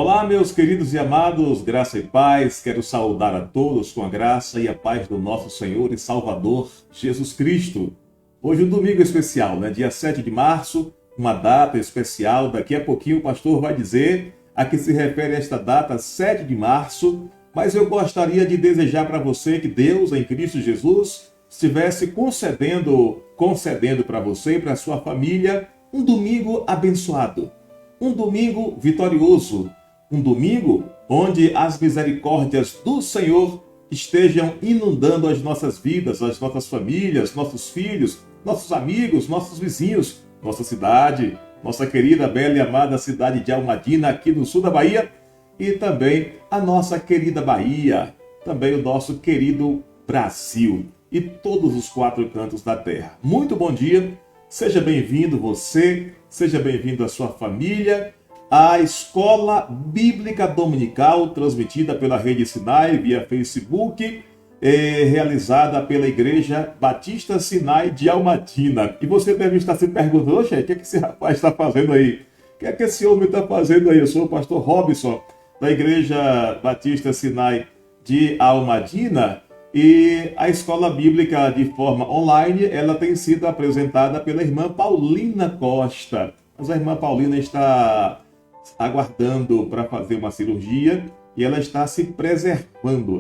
Olá, meus queridos e amados, graça e paz. Quero saudar a todos com a graça e a paz do nosso Senhor e Salvador Jesus Cristo. Hoje um domingo especial, Dia 7 de março, uma data especial. Daqui a pouquinho o pastor vai dizer a que se refere esta data, 7 de março. Mas eu gostaria de desejar para você que Deus, em Cristo Jesus, estivesse concedendo para você e para a sua família um domingo abençoado, um domingo vitorioso, um domingo onde as misericórdias do Senhor estejam inundando as nossas vidas, as nossas famílias, nossos filhos, nossos amigos, nossos vizinhos, nossa cidade, nossa querida, bela e amada cidade de Almadina, aqui no sul da Bahia, e também a nossa querida Bahia, também o nosso querido Brasil e todos os quatro cantos da terra. Muito bom dia, seja bem-vindo você, seja bem-vindo a sua família, à Escola Bíblica Dominical, transmitida pela Rede Sinai via Facebook, realizada pela Igreja Batista Sinai de Almadina. E você deve estar se perguntando, oxe, o que esse rapaz está fazendo aí? O que esse homem está fazendo aí? Eu sou o pastor Robson, da Igreja Batista Sinai de Almadina, e a Escola Bíblica de forma online, ela tem sido apresentada pela irmã Paulina Costa. Mas a irmã Paulina está aguardando para fazer uma cirurgia e ela está se preservando.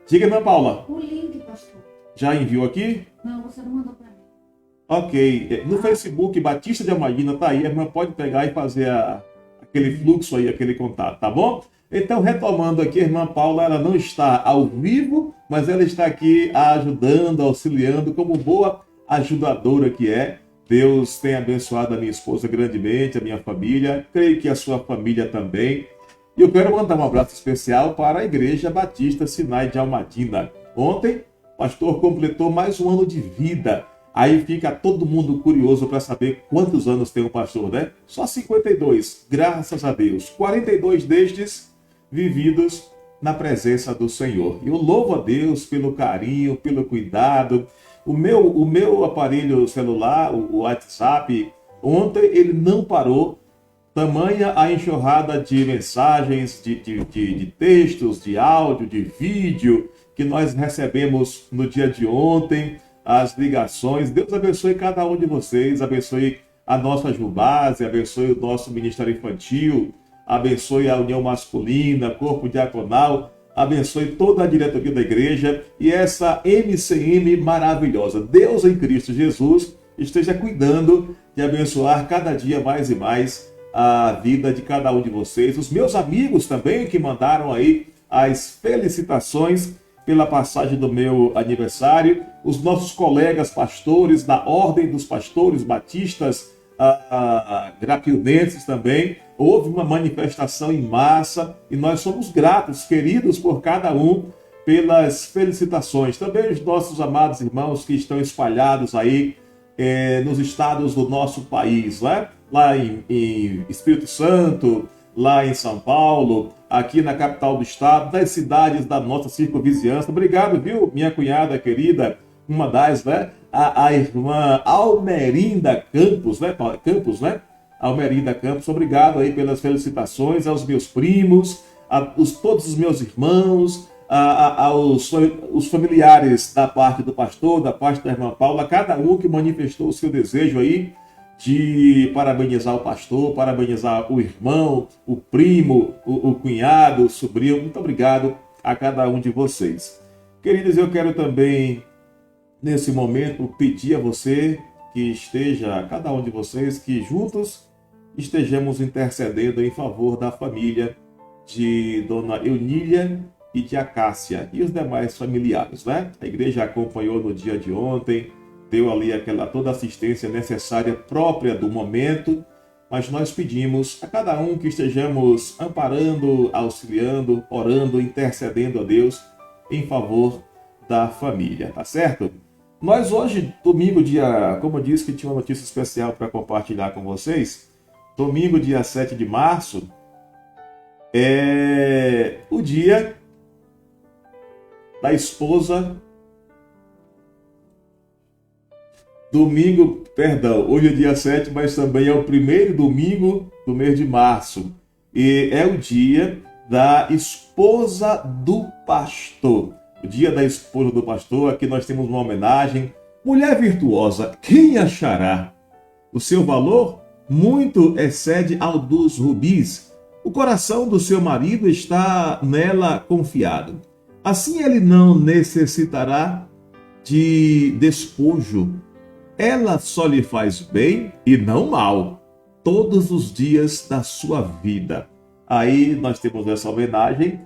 Diga, irmã Paula. O link, pastor. Já enviou aqui? Não, você não mandou para mim. Ok. No Facebook, Batista de Almadina, tá aí. A irmã pode pegar e fazer aquele fluxo aí, aquele contato, tá bom? Então, retomando aqui, a irmã Paula, ela não está ao vivo, mas ela está aqui ajudando, auxiliando, como boa ajudadora que é. Deus tem abençoado a minha esposa grandemente, a minha família, creio que a sua família também. E eu quero mandar um abraço especial para a Igreja Batista Sinai de Almadina. Ontem, o pastor completou mais um ano de vida. Aí fica todo mundo curioso para saber quantos anos tem o pastor, né? Só 52, graças a Deus. 42 destes vividos na presença do Senhor. E eu louvo a Deus pelo carinho, pelo cuidado. O meu aparelho celular, o WhatsApp, ontem ele não parou. Tamanha a enxurrada de mensagens, de textos, de áudio, de vídeo que nós recebemos no dia de ontem, as ligações. Deus abençoe cada um de vocês, abençoe a nossa Jubase, abençoe o nosso Ministério Infantil, abençoe a União Masculina, Corpo Diaconal, abençoe toda a diretoria da igreja e essa MCM maravilhosa. Deus em Cristo Jesus esteja cuidando de abençoar cada dia mais e mais a vida de cada um de vocês. Os meus amigos também que mandaram aí as felicitações pela passagem do meu aniversário, os nossos colegas pastores da Ordem dos Pastores Batistas Grapiunenses também. Houve uma manifestação em massa e nós somos gratos, queridos, por cada um pelas felicitações. Também os nossos amados irmãos que estão espalhados aí nos estados do nosso país, né? Lá em Espírito Santo, lá em São Paulo, aqui na capital do estado, das cidades da nossa circunvizinhança. Obrigado, viu, minha cunhada querida, uma das, né? A irmã Almerinda Campos, né? Almerinda Campos, obrigado aí pelas felicitações aos meus primos, todos os meus irmãos, os familiares da parte do pastor, da parte da irmã Paula, cada um que manifestou o seu desejo aí de parabenizar o pastor, parabenizar o irmão, o primo, o cunhado, o sobrinho. Muito obrigado a cada um de vocês. Queridos, eu quero também, nesse momento, pedir a você que esteja, cada um de vocês, que juntos estejamos intercedendo em favor da família de Dona Eunília e de Acácia e os demais familiares, né? A igreja acompanhou no dia de ontem, deu ali toda a assistência necessária própria do momento, mas nós pedimos a cada um que estejamos amparando, auxiliando, orando, intercedendo a Deus em favor da família, tá certo? Nós hoje, domingo, como eu disse que tinha uma notícia especial para compartilhar com vocês, domingo, dia 7 de março, é o dia da esposa. Hoje é dia 7, mas também é o primeiro domingo do mês de março. E é o dia da esposa do pastor. O dia da esposa do pastor, aqui nós temos uma homenagem. Mulher virtuosa, quem achará? O seu valor muito excede ao dos rubis. O coração do seu marido está nela confiado. Assim ele não necessitará de despojo. Ela só lhe faz bem e não mal, todos os dias da sua vida. Aí nós temos essa homenagem,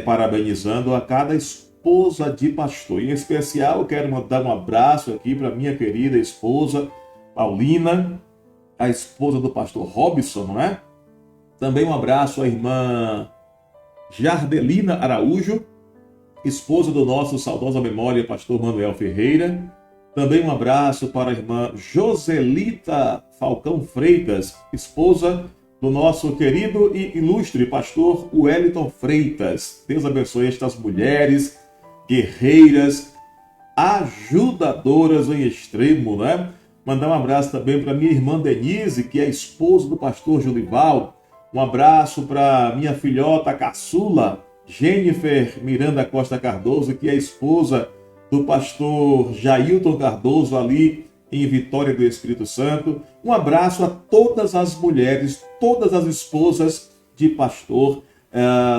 parabenizando a cada esposa de pastor. Em especial, eu quero mandar um abraço aqui para minha querida esposa, Paulina, a esposa do pastor Robson, não é? Também um abraço à irmã Jardelina Araújo, esposa do nosso saudosa memória, pastor Manuel Ferreira. Também um abraço para a irmã Joselita Falcão Freitas, esposa do nosso querido e ilustre pastor Wellington Freitas. Deus abençoe estas mulheres guerreiras, ajudadoras em extremo, né? Mandar um abraço também para minha irmã Denise, que é esposa do pastor Julival. Um abraço para minha filhota caçula, Jennifer Miranda Costa Cardoso, que é esposa do pastor Jailton Cardoso, ali em Vitória do Espírito Santo. Um abraço a todas as mulheres, todas as esposas de pastor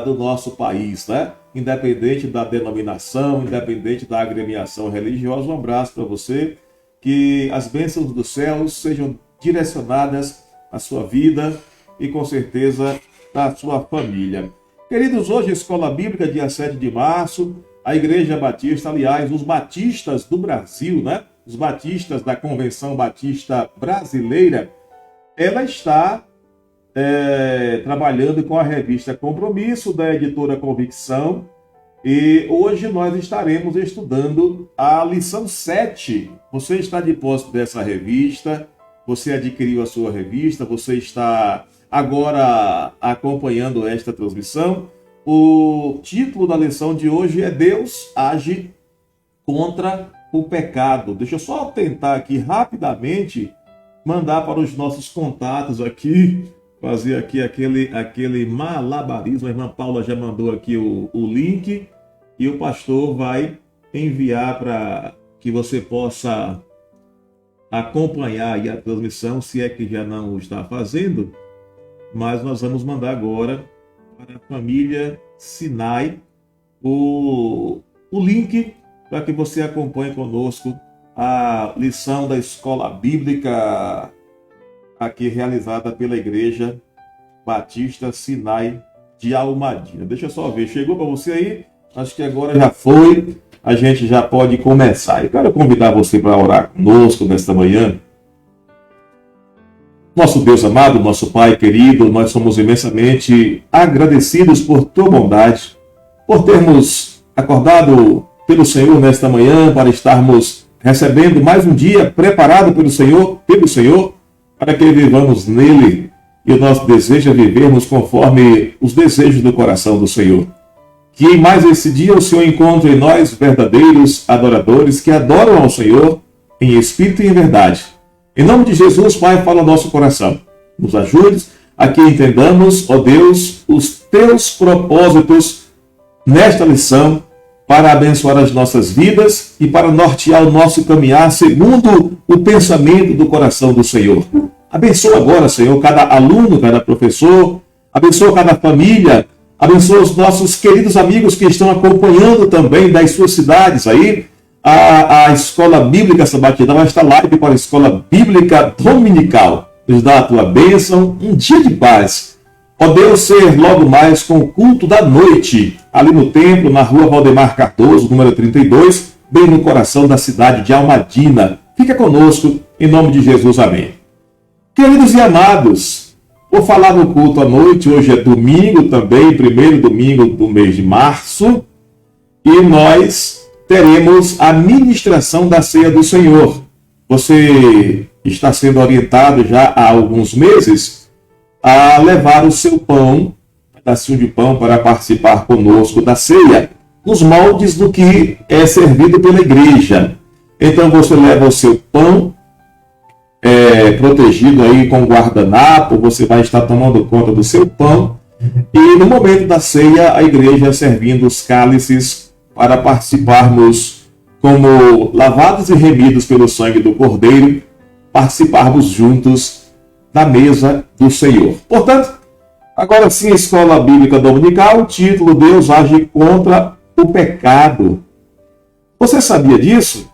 do nosso país, né? Independente da denominação, independente da agremiação religiosa. Um abraço para você, que as bênçãos dos céus sejam direcionadas à sua vida e com certeza à sua família. Queridos, hoje Escola Bíblica, dia 7 de março, a Igreja Batista, aliás, os batistas do Brasil, né? Os batistas da Convenção Batista Brasileira, ela está trabalhando com a revista Compromisso, da editora Convicção, e hoje nós estaremos estudando a lição 7. Você está de posse dessa revista, você adquiriu a sua revista, você está agora acompanhando esta transmissão. O título da lição de hoje é Deus age contra o pecado. Deixa eu só tentar aqui rapidamente mandar para os nossos contatos aqui, fazer aqui aquele malabarismo. A irmã Paula já mandou aqui o link e o pastor vai enviar para que você possa acompanhar aí a transmissão, se é que já não o está fazendo. Mas nós vamos mandar agora para a família Sinai o link para que você acompanhe conosco a lição da Escola Bíblica aqui realizada pela Igreja Batista Sinai de Almadina. Deixa eu só ver, chegou para você aí? Acho que agora já foi, a gente já pode começar. Eu quero convidar você para orar conosco nesta manhã. Nosso Deus amado, nosso Pai querido, nós somos imensamente agradecidos por tua bondade, por termos acordado pelo Senhor nesta manhã, para estarmos recebendo mais um dia preparado pelo Senhor, para que vivamos nele. E o nosso desejo é vivermos conforme os desejos do coração do Senhor. Que em mais esse dia o Senhor encontre em nós verdadeiros adoradores que adoram ao Senhor em espírito e em verdade. Em nome de Jesus, Pai, fala ao nosso coração. Nos ajude a que entendamos, ó Deus, os teus propósitos nesta lição para abençoar as nossas vidas e para nortear o nosso caminhar segundo o pensamento do coração do Senhor. Abençoa agora, Senhor, cada aluno, cada professor, abençoa cada família, abençoa os nossos queridos amigos que estão acompanhando também das suas cidades aí. A Escola Bíblica Sabatina vai estar live para a Escola Bíblica Dominical. Nos dá a tua bênção, um dia de paz. Ó Deus, ser logo mais com o culto da noite, ali no templo, na rua Valdemar Cardoso, número 32, bem no coração da cidade de Almadina. Fica conosco, em nome de Jesus, amém. Queridos e amados, vou falar no culto à noite, hoje é domingo também, primeiro domingo do mês de março, e nós teremos a ministração da Ceia do Senhor. Você está sendo orientado já há alguns meses a levar o seu pão, um pedacinho de pão, para participar conosco da ceia, nos moldes do que é servido pela igreja. Então você leva o seu pão, protegido aí com guardanapo, você vai estar tomando conta do seu pão. E no momento da ceia, a igreja servindo os cálices para participarmos como lavados e remidos pelo sangue do Cordeiro, participarmos juntos da mesa do Senhor. Portanto, agora sim, a Escola Bíblica Dominical, título: Deus age contra o pecado. Você sabia disso?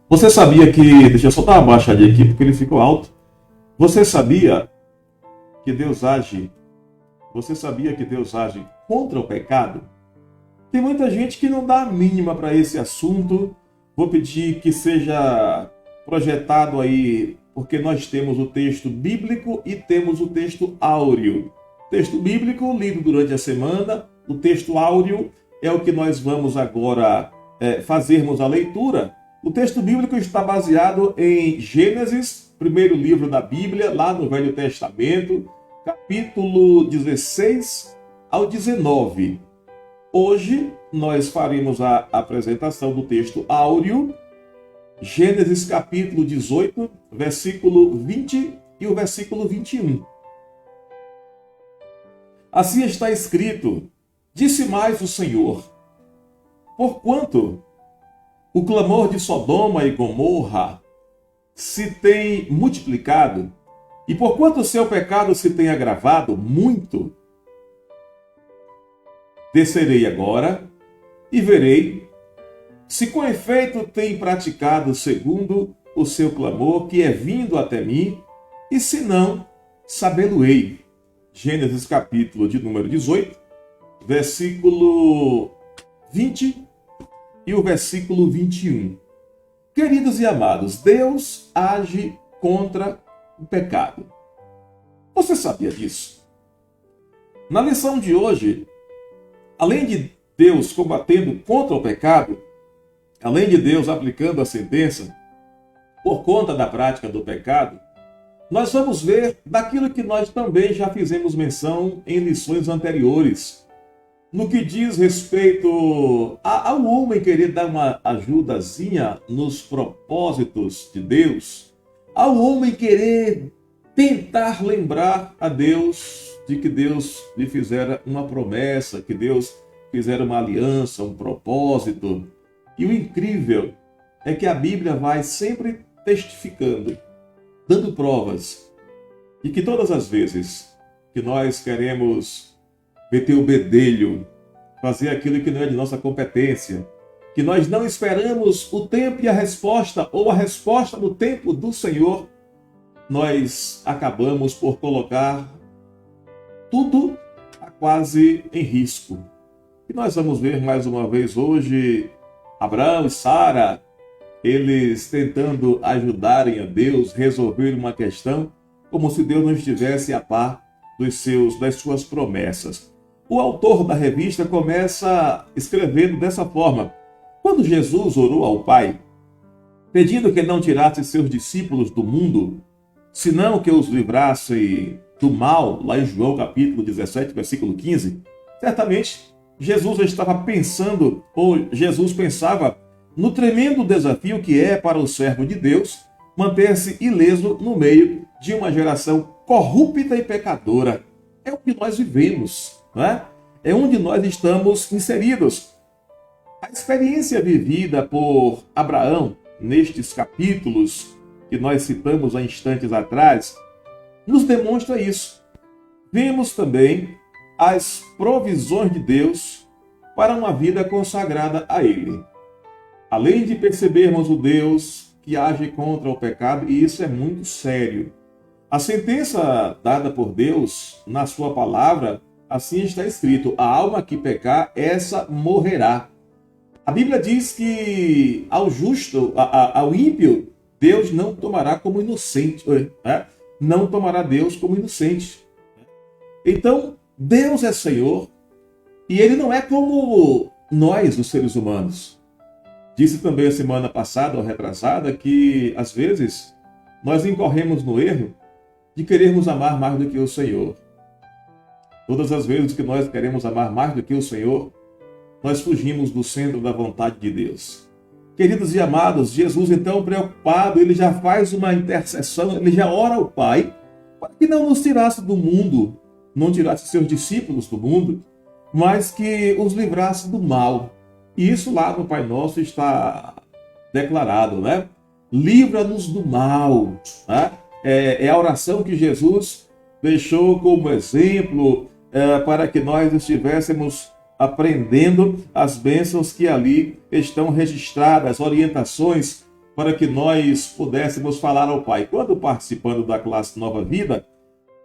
Você sabia que... Deixa eu só dar uma baixadinha aqui porque ele ficou alto. Você sabia que Deus age... Você sabia que Deus age contra o pecado? Tem muita gente que não dá a mínima para esse assunto. Vou pedir que seja projetado aí, porque nós temos o texto bíblico e temos o texto áureo. Texto bíblico lido durante a semana, o texto áureo é o que nós vamos agora fazermos a leitura. O texto bíblico está baseado em Gênesis, primeiro livro da Bíblia, lá no Velho Testamento, capítulo 16 ao 19. Hoje nós faremos a apresentação do texto áureo, Gênesis capítulo 18, versículo 20 e o versículo 21. Assim está escrito: disse mais o Senhor, porquanto o clamor de Sodoma e Gomorra se tem multiplicado, e porquanto o seu pecado se tem agravado muito, descerei agora e verei se com efeito tem praticado segundo o seu clamor que é vindo até mim, e se não, sabê-lo-ei. Gênesis capítulo de número 18, versículo 20 e o versículo 21. Queridos e amados, Deus age contra o pecado. Você sabia disso? Na lição de hoje, além de Deus combatendo contra o pecado, além de Deus aplicando a sentença por conta da prática do pecado, nós vamos ver daquilo que nós também já fizemos menção em lições anteriores, no que diz respeito ao homem querer dar uma ajudazinha nos propósitos de Deus, ao homem querer tentar lembrar a Deus de que Deus lhe fizera uma promessa, que Deus fizera uma aliança, um propósito. E o incrível é que a Bíblia vai sempre testificando, dando provas, e que todas as vezes que nós queremos meter o bedelho, fazer aquilo que não é de nossa competência, que nós não esperamos o tempo e a resposta, ou a resposta no tempo do Senhor, nós acabamos por colocar tudo quase em risco. E nós vamos ver mais uma vez hoje Abraão e Sara, eles tentando ajudarem a Deus a resolver uma questão, como se Deus não estivesse a par das suas promessas. O autor da revista começa escrevendo dessa forma: quando Jesus orou ao Pai, pedindo que não tirasse seus discípulos do mundo, senão que os livrasse do mal, lá em João capítulo 17, versículo 15, certamente Jesus estava pensando, ou Jesus pensava, no tremendo desafio que é para o servo de Deus manter-se ileso no meio de uma geração corrupta e pecadora. É o que nós vivemos, não é? É onde nós estamos inseridos. A experiência vivida por Abraão nestes capítulos que nós citamos há instantes atrás nos demonstra isso. Vemos também as provisões de Deus para uma vida consagrada a Ele. Além de percebermos o Deus que age contra o pecado, e isso é muito sério. A sentença dada por Deus na sua palavra, assim está escrito: a alma que pecar, essa morrerá. A Bíblia diz que ao justo, ao ímpio, Deus não tomará como inocente, né? Não tomará Deus como inocente. Então, Deus é Senhor e Ele não é como nós, os seres humanos. Disse também a semana passada ou retrasada que, às vezes, nós incorremos no erro de querermos amar mais do que o Senhor. Todas as vezes que nós queremos amar mais do que o Senhor, nós fugimos do centro da vontade de Deus. Queridos e amados, Jesus então preocupado, ele já faz uma intercessão, ele já ora ao Pai para que não nos tirasse do mundo, não tirasse seus discípulos do mundo, mas que os livrasse do mal. E isso lá no Pai Nosso está declarado, né? Livra-nos do mal. Né? É a oração que Jesus deixou como exemplo para que nós estivéssemos aprendendo as bênçãos que ali estão registradas, orientações para que nós pudéssemos falar ao Pai. Quando participando da classe Nova Vida,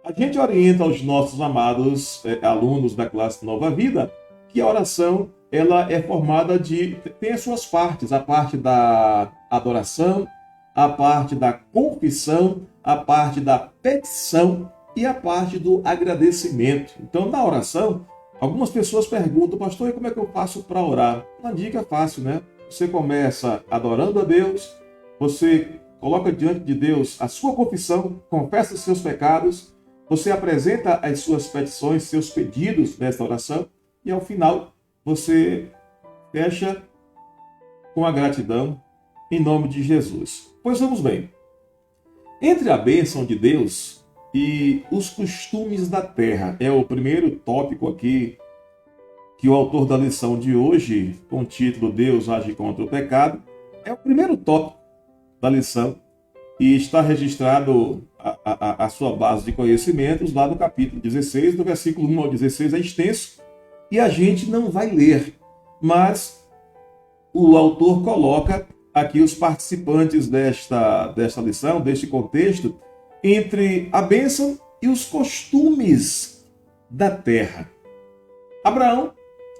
a gente orienta aos nossos amados alunos da classe Nova Vida que a oração ela é formada tem as suas partes, a parte da adoração, a parte da confissão, a parte da petição e a parte do agradecimento. Então, na oração, algumas pessoas perguntam, pastor, e como é que eu faço para orar? Uma dica fácil, né? Você começa adorando a Deus, você coloca diante de Deus a sua confissão, confessa os seus pecados, você apresenta as suas petições, seus pedidos nesta oração, e ao final você fecha com a gratidão em nome de Jesus. Pois vamos bem. Entre a bênção de Deus e os costumes da terra, é o primeiro tópico aqui que o autor da lição de hoje, com o título Deus age contra o pecado, é o primeiro tópico da lição e está registrado a sua base de conhecimentos lá no capítulo 16, do versículo 1 ao 16, é extenso e a gente não vai ler, mas o autor coloca aqui os participantes desta lição, deste contexto, entre a bênção e os costumes da terra. Abraão,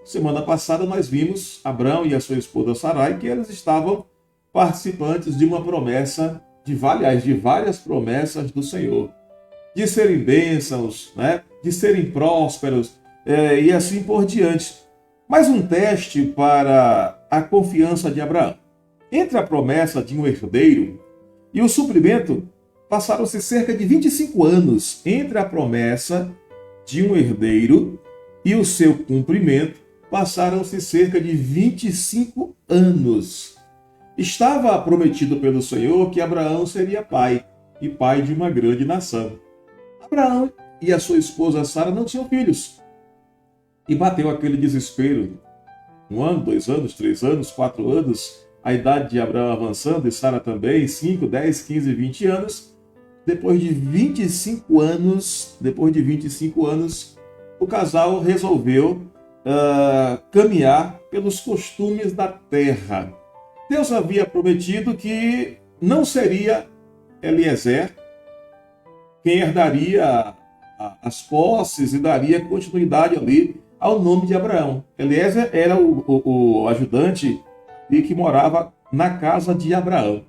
semana passada nós vimos Abraão e a sua esposa Sarai, que eles estavam participantes de uma promessa, de várias promessas do Senhor, de serem bênçãos, né? De serem prósperos e assim por diante. Mais um teste para a confiança de Abraão. Entre a promessa de um herdeiro e o suprimento, passaram-se cerca de 25 anos entre a promessa de um herdeiro e o seu cumprimento, passaram-se cerca de 25 anos. Estava prometido pelo Senhor que Abraão seria pai, e pai de uma grande nação. Abraão e a sua esposa Sara não tinham filhos. E bateu aquele desespero. 1 ano, 2 anos, 3 anos, 4 anos, a idade de Abraão avançando e Sara também, 5, 10, 15, 20 anos. Depois de 25 anos, o casal resolveu caminhar pelos costumes da terra. Deus havia prometido que não seria Eliezer quem herdaria as posses e daria continuidade ali ao nome de Abraão. Eliezer era o ajudante que morava na casa de Abraão.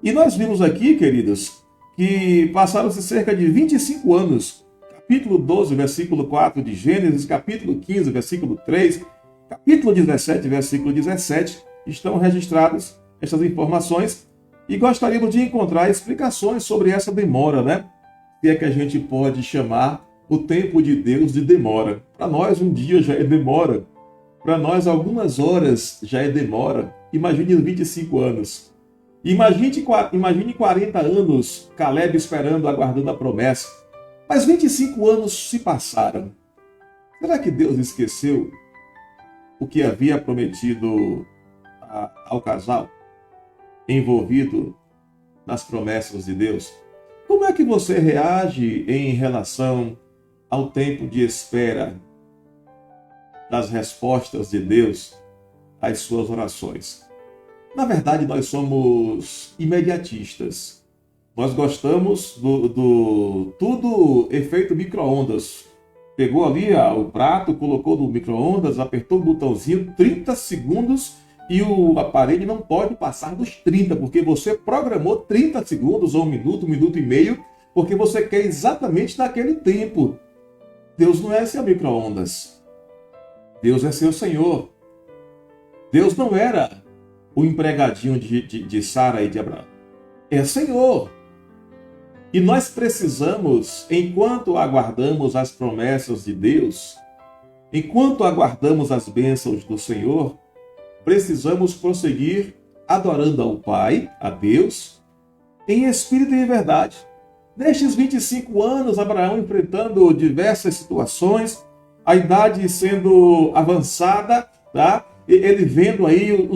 E nós vimos aqui, queridos, que passaram-se cerca de 25 anos. Capítulo 12, versículo 4 de Gênesis, capítulo 15, versículo 3, capítulo 17, versículo 17, estão registradas essas informações e gostaríamos de encontrar explicações sobre essa demora, né? Se é que a gente pode chamar o tempo de Deus de demora. Para nós, um dia já é demora. Para nós, algumas horas já é demora. Imagine 25 anos. Imagine 40 anos, Caleb esperando, aguardando a promessa. Mas 25 anos se passaram. Será que Deus esqueceu o que havia prometido ao casal envolvido nas promessas de Deus? Como é que você reage em relação ao tempo de espera das respostas de Deus às suas orações? Na verdade, nós somos imediatistas. Nós gostamos do tudo efeito micro-ondas. Pegou ali o prato, colocou no micro-ondas, apertou o botãozinho, 30 segundos e o aparelho não pode passar dos 30, porque você programou 30 segundos ou um minuto e meio, porque você quer exatamente naquele tempo. Deus não é seu micro-ondas. Deus é seu Senhor. Deus não era o empregadinho de Sara e de Abraão. É Senhor. E nós precisamos, enquanto aguardamos as promessas de Deus, enquanto aguardamos as bênçãos do Senhor, precisamos prosseguir adorando ao Pai, a Deus, em espírito e em verdade. Nestes 25 anos, Abraão enfrentando diversas situações, a idade sendo avançada, tá? Ele vendo aí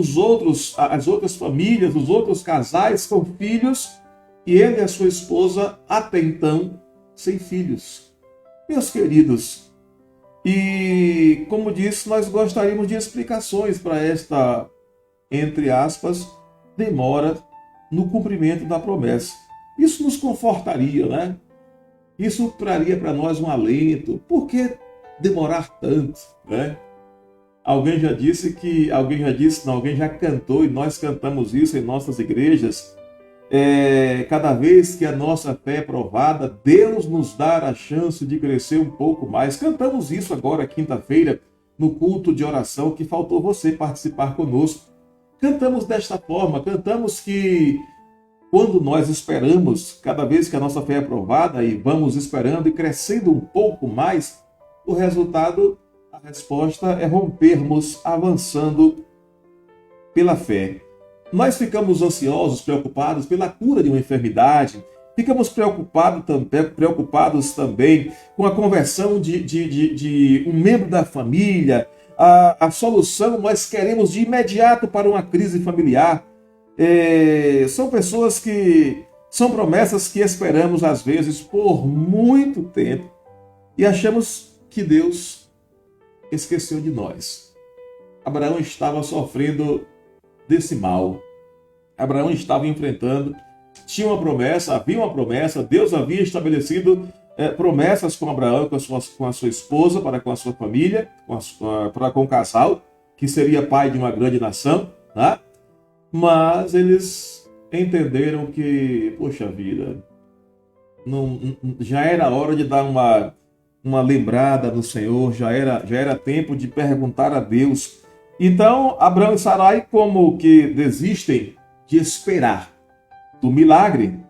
as outras famílias, os outros casais com filhos, e ele e a sua esposa, até então, sem filhos. Meus queridos, e como disse, nós gostaríamos de explicações para esta, entre aspas, demora no cumprimento da promessa. Isso nos confortaria, né? Isso traria para nós um alento. Por que demorar tanto, né? Alguém já cantou, e nós cantamos isso em nossas igrejas. Cada vez que a nossa fé é provada, Deus nos dá a chance de crescer um pouco mais. Cantamos isso agora, quinta-feira, no culto de oração, que faltou você participar conosco. Cantamos desta forma, cantamos que quando nós esperamos, cada vez que a nossa fé é provada e vamos esperando e crescendo um pouco mais, o resultado, a resposta é rompermos avançando pela fé. Nós ficamos ansiosos, preocupados pela cura de uma enfermidade, ficamos preocupados também com a conversão de um membro da família, a solução nós queremos de imediato para uma crise familiar. São promessas que esperamos às vezes por muito tempo e achamos que Deus esqueceu de nós. Abraão estava sofrendo desse mal. Abraão estava enfrentando, havia uma promessa, Deus havia estabelecido promessas com Abraão, com a sua esposa, para com a sua família, para com o casal, que seria pai de uma grande nação, né? Mas eles entenderam que, poxa vida, já era hora de dar uma lembrada no Senhor, já era tempo de perguntar a Deus. Então, Abraão e Sarai, como que desistem de esperar do milagre,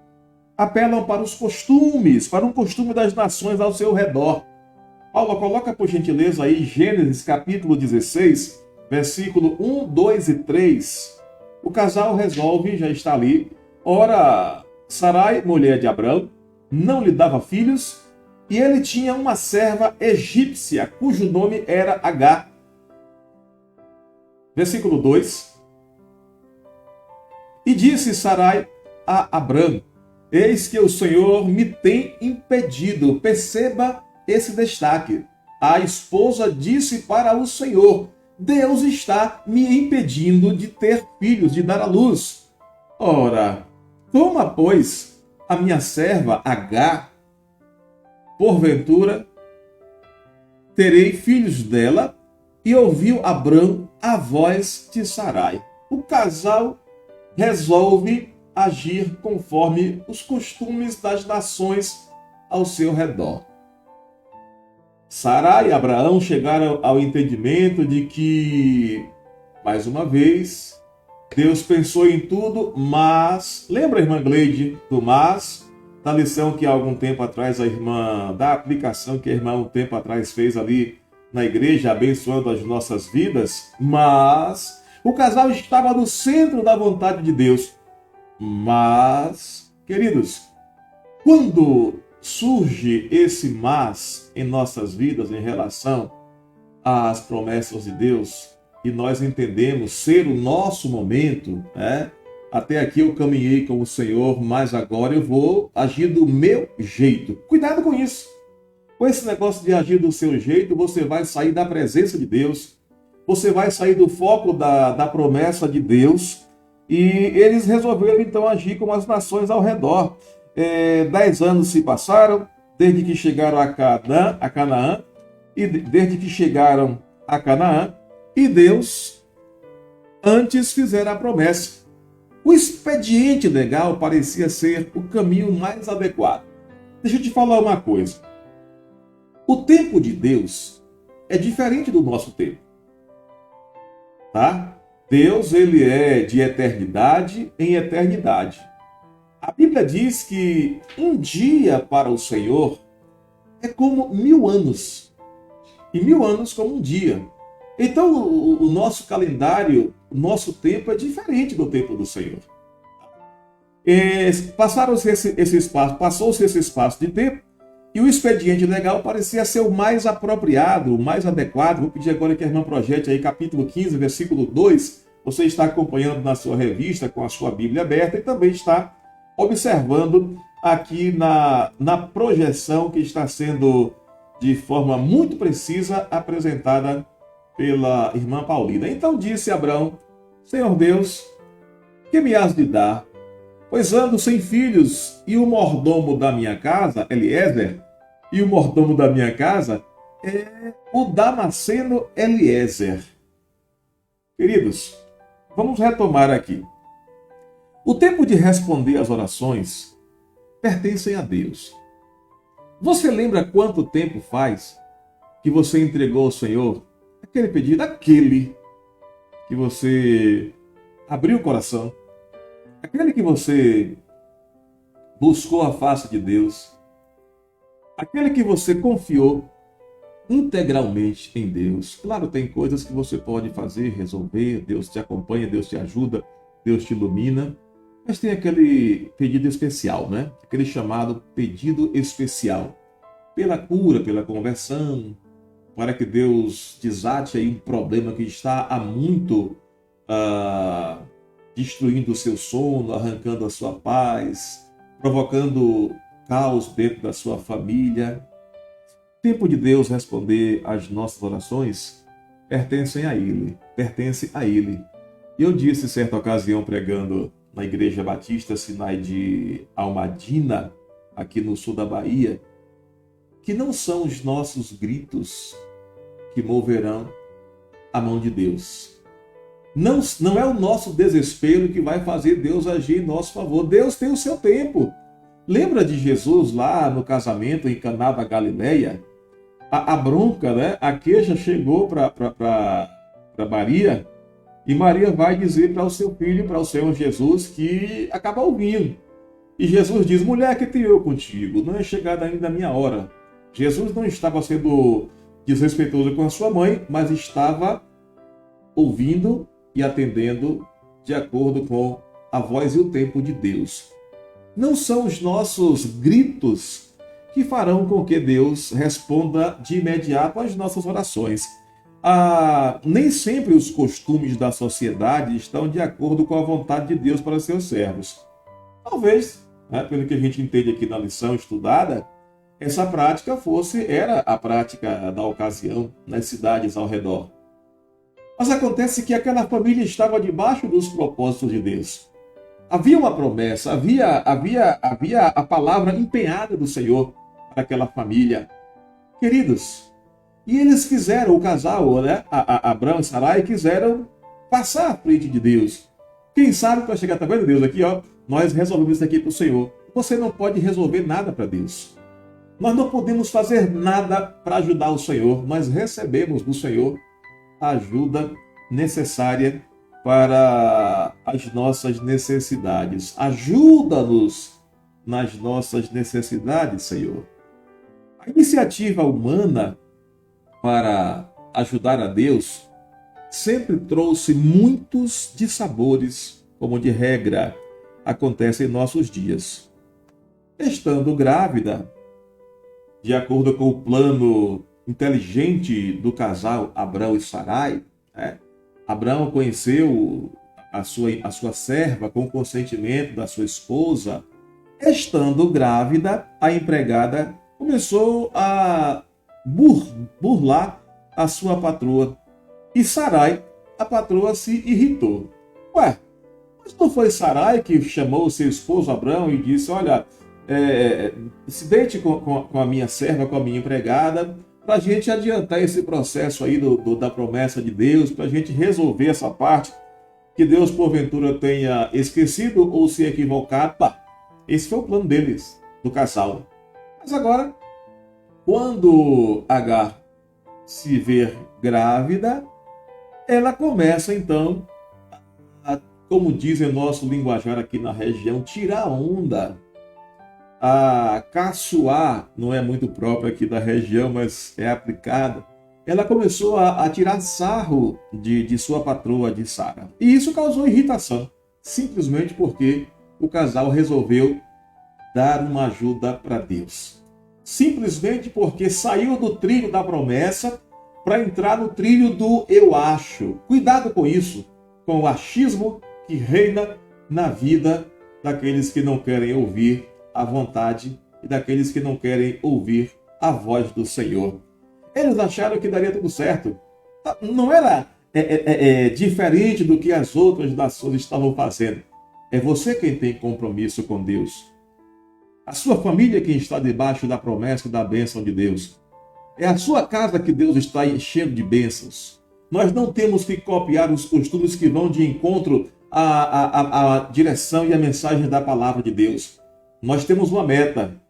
apelam para os costumes, para um costume das nações ao seu redor. Paula, coloca por gentileza aí Gênesis capítulo 16, versículo 1, 2 e 3. O casal resolve, já está ali. Ora, Sarai, mulher de Abraão, não lhe dava filhos, e ele tinha uma serva egípcia, cujo nome era Agar. Versículo 2. E disse Sarai a Abrão: eis que o Senhor me tem impedido. Perceba esse destaque. A esposa disse para o Senhor: Deus está me impedindo de ter filhos, de dar à luz. Ora, toma, pois, a minha serva Agar, porventura terei filhos dela. E ouviu Abrão a voz de Sarai. O casal resolve agir conforme os costumes das nações ao seu redor. Sarai e Abraão chegaram ao entendimento de que, mais uma vez, Deus pensou em tudo, mas... Lembra a irmã Gleide do mas? Da lição que há algum tempo atrás da aplicação que a irmã um tempo atrás fez ali na igreja, abençoando as nossas vidas? Mas o casal estava no centro da vontade de Deus. Mas, queridos, quando surge esse mas em nossas vidas em relação às promessas de Deus, e nós entendemos ser o nosso momento, né? Até aqui eu caminhei com o Senhor, mas agora eu vou agir do meu jeito. Cuidado com isso. Com esse negócio de agir do seu jeito, você vai sair da presença de Deus, você vai sair do foco da promessa de Deus, e eles resolveram então agir como as nações ao redor. 10 anos se passaram, desde que chegaram a Canaã, e Deus antes fizera a promessa. O expediente legal parecia ser o caminho mais adequado. Deixa eu te falar uma coisa. O tempo de Deus é diferente do nosso tempo. Tá? Deus, ele é de eternidade em eternidade. A Bíblia diz que um dia para o Senhor é como 1000 anos. E 1000 anos como um dia. Então, o nosso calendário, o nosso tempo é diferente do tempo do Senhor. Passou-se esse espaço de tempo e o expediente legal parecia ser o mais apropriado, o mais adequado. Vou pedir agora que a irmã projete aí capítulo 15, versículo 2. Você está acompanhando na sua revista com a sua Bíblia aberta e também está observando aqui na projeção que está sendo de forma muito precisa apresentada pela irmã Paulina. Então disse Abrão: Senhor Deus, que me has de dar? Pois ando sem filhos, e o mordomo da minha casa, Eliezer, e o mordomo da minha casa é o Damasceno Eliezer. Queridos, vamos retomar aqui. O tempo de responder às orações pertencem a Deus. Você lembra quanto tempo faz que você entregou ao Senhor aquele pedido, aquele que você abriu o coração, aquele que você buscou a face de Deus, aquele que você confiou integralmente em Deus? Claro, tem coisas que você pode fazer, resolver, Deus te acompanha, Deus te ajuda, Deus te ilumina, mas tem aquele pedido especial, né? Aquele chamado pedido especial, pela cura, pela conversão, para que Deus desate aí um problema que está há muito destruindo o seu sono, arrancando a sua paz, provocando caos dentro da sua família. O tempo de Deus responder às nossas orações pertence a Ele. E eu disse, certa ocasião, pregando na Igreja Batista Sinai de Almadina, aqui no sul da Bahia, que não são os nossos gritos que moverão a mão de Deus. Não é o nosso desespero que vai fazer Deus agir em nosso favor. Deus tem o seu tempo. Lembra de Jesus lá no casamento em Caná da Galileia? A bronca, né? A queixa chegou para Maria, e Maria vai dizer para o seu filho, para o Senhor Jesus, que acaba ouvindo. E Jesus diz: mulher, que tenho eu contigo? Não é chegada ainda a minha hora. Jesus não estava sendo desrespeitoso com a sua mãe, mas estava ouvindo e atendendo de acordo com a voz e o tempo de Deus. Não são os nossos gritos que farão com que Deus responda de imediato às nossas orações. Nem sempre os costumes da sociedade estão de acordo com a vontade de Deus para seus servos. Talvez, pelo que a gente entende aqui na lição estudada, essa prática era a prática da ocasião nas cidades ao redor. Mas acontece que aquela família estava debaixo dos propósitos de Deus. Havia uma promessa, havia a palavra empenhada do Senhor para aquela família. Queridos, e eles fizeram, o casal, né, Abrão e Sarai, quiseram passar à frente de Deus. Quem sabe para chegar através de Deus aqui, nós resolvemos isso aqui para o Senhor. Você não pode resolver nada para Deus. Nós não podemos fazer nada para ajudar o Senhor. Nós recebemos do Senhor a ajuda necessária para as nossas necessidades. Ajuda-nos nas nossas necessidades, Senhor. A iniciativa humana para ajudar a Deus sempre trouxe muitos dissabores, como de regra acontece em nossos dias. Estando grávida, de acordo com o plano inteligente do casal Abrão e Sarai, Abrão conheceu a sua serva com o consentimento da sua esposa. Estando grávida, a empregada começou a burlar a sua patroa. E Sarai, a patroa, se irritou. Mas não foi Sarai que chamou o seu esposo Abrão e disse: olha, se deite com a minha serva, com a minha empregada, para a gente adiantar esse processo aí da promessa de Deus, para a gente resolver essa parte que Deus porventura tenha esquecido ou se equivocado. Esse foi o plano deles, do casal. Mas agora, quando Agar se vê grávida, ela começa então como diz em nosso linguajar aqui na região, tirar onda. A caçoar não é muito própria aqui da região, mas é aplicada. ela começou a tirar sarro de sua patroa, de Sara. E isso causou irritação, simplesmente porque o casal resolveu dar uma ajuda para Deus. Simplesmente porque saiu do trilho da promessa para entrar no trilho do eu acho. Cuidado com isso, com o achismo que reina na vida daqueles que não querem ouvir a vontade e daqueles que não querem ouvir a voz do Senhor. Eles acharam que daria tudo certo. Não era diferente do que as outras nações estavam fazendo. É você quem tem compromisso com Deus. A sua família quem está debaixo da promessa e da bênção de Deus. É a sua casa que Deus está enchendo de bênçãos. Nós não temos que copiar os costumes que vão de encontro à direção e à mensagem da palavra de Deus. Nós temos uma meta,